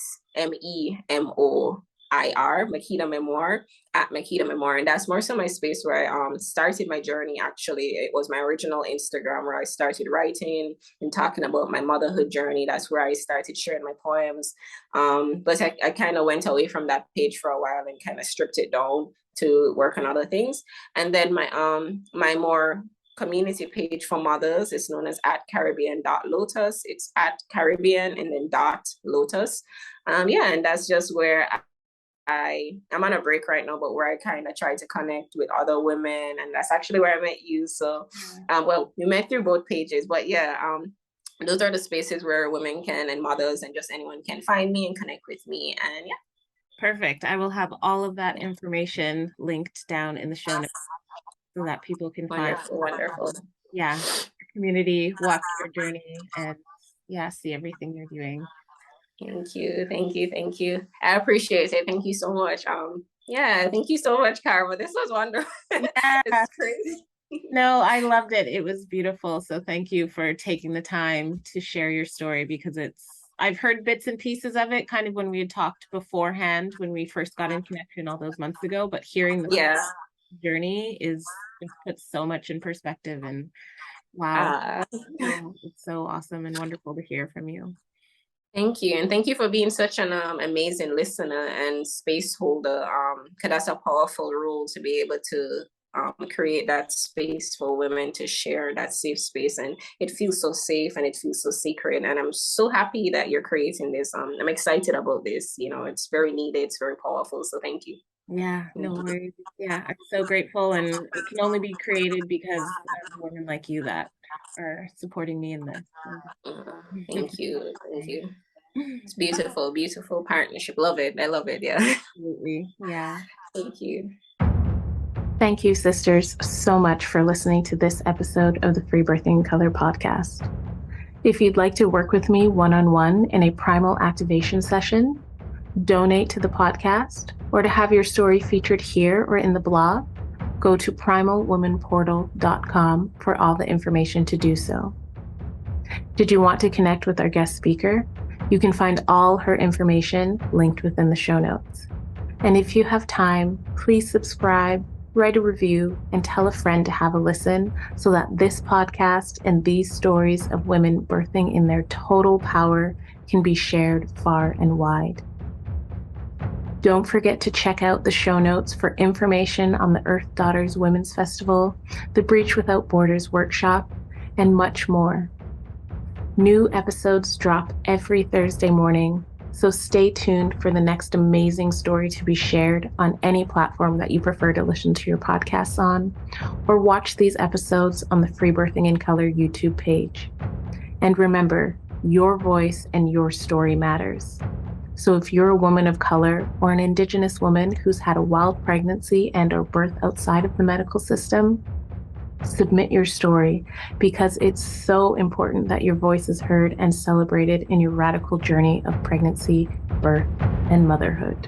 Memo. Makita Memoir, at Makita Memoir. And that's more so my space where I started my journey. Actually, it was my original Instagram where I started writing and talking about my motherhood journey. That's where I started sharing my poems. But I kind of went away from that page for a while and kind of stripped it down to work on other things. And then my more community page for mothers is known as at Caribbean.Lotus. It's at Caribbean and then .Lotus. Yeah, and that's just where I'm on a break right now, but where I kind of try to connect with other women, and that's actually where I met you. So, well, we met through both pages, but yeah, those are the spaces where women can and mothers and just anyone can find me and connect with me. And yeah. Perfect. I will have all of that information linked down in the show notes so that people can find, Wonderful, wonderful. yeah, your community, walk your journey, and yeah, see everything you're doing. Thank you, thank you, thank you. I appreciate it. Thank you so much. Yeah, thank you so much, Karma. This was wonderful. Yeah. It's crazy. No, I loved it. It was beautiful. So thank you for taking the time to share your story because I've heard bits and pieces of it kind of when we had talked beforehand when we first got in connection all those months ago, but hearing the Yeah. journey is just puts so much in perspective and wow. So it's so awesome and wonderful to hear from you. Thank you. And thank you for being such an amazing listener and space holder. Because that's a powerful role to be able to create that space for women to share that safe space. And it feels so safe and it feels so sacred. And I'm so happy that you're creating this. I'm excited about this. You know, it's very needed. It's very powerful. So thank you. Yeah, no worries. Yeah, I'm so grateful and it can only be created because of women like you that are supporting me in this. So. Thank you. Thank you. It's beautiful, beautiful partnership. Love it. I love it. Yeah. Absolutely. Yeah. Thank you. Thank you, sisters, so much for listening to this episode of the Free Birthing Color podcast. If you'd like to work with me one-on-one in a primal activation session, donate to the podcast, or to have your story featured here or in the blog, go to primalwomanportal.com for all the information to do so. Did you want to connect with our guest speaker? You can find all her information linked within the show notes. And if you have time, please subscribe, write a review, and tell a friend to have a listen so that this podcast and these stories of women birthing in their total power can be shared far and wide. Don't forget to check out the show notes for information on the Earth Daughters Women's Festival, the Breach Without Borders workshop, and much more. New episodes drop every Thursday morning, so stay tuned for the next amazing story to be shared on any platform that you prefer to listen to your podcasts on, or watch these episodes on the Free Birthing in Color YouTube page. And remember, your voice and your story matters. So if you're a woman of color or an Indigenous woman who's had a wild pregnancy and or birth outside of the medical system, submit your story because it's so important that your voice is heard and celebrated in your radical journey of pregnancy, birth, and motherhood.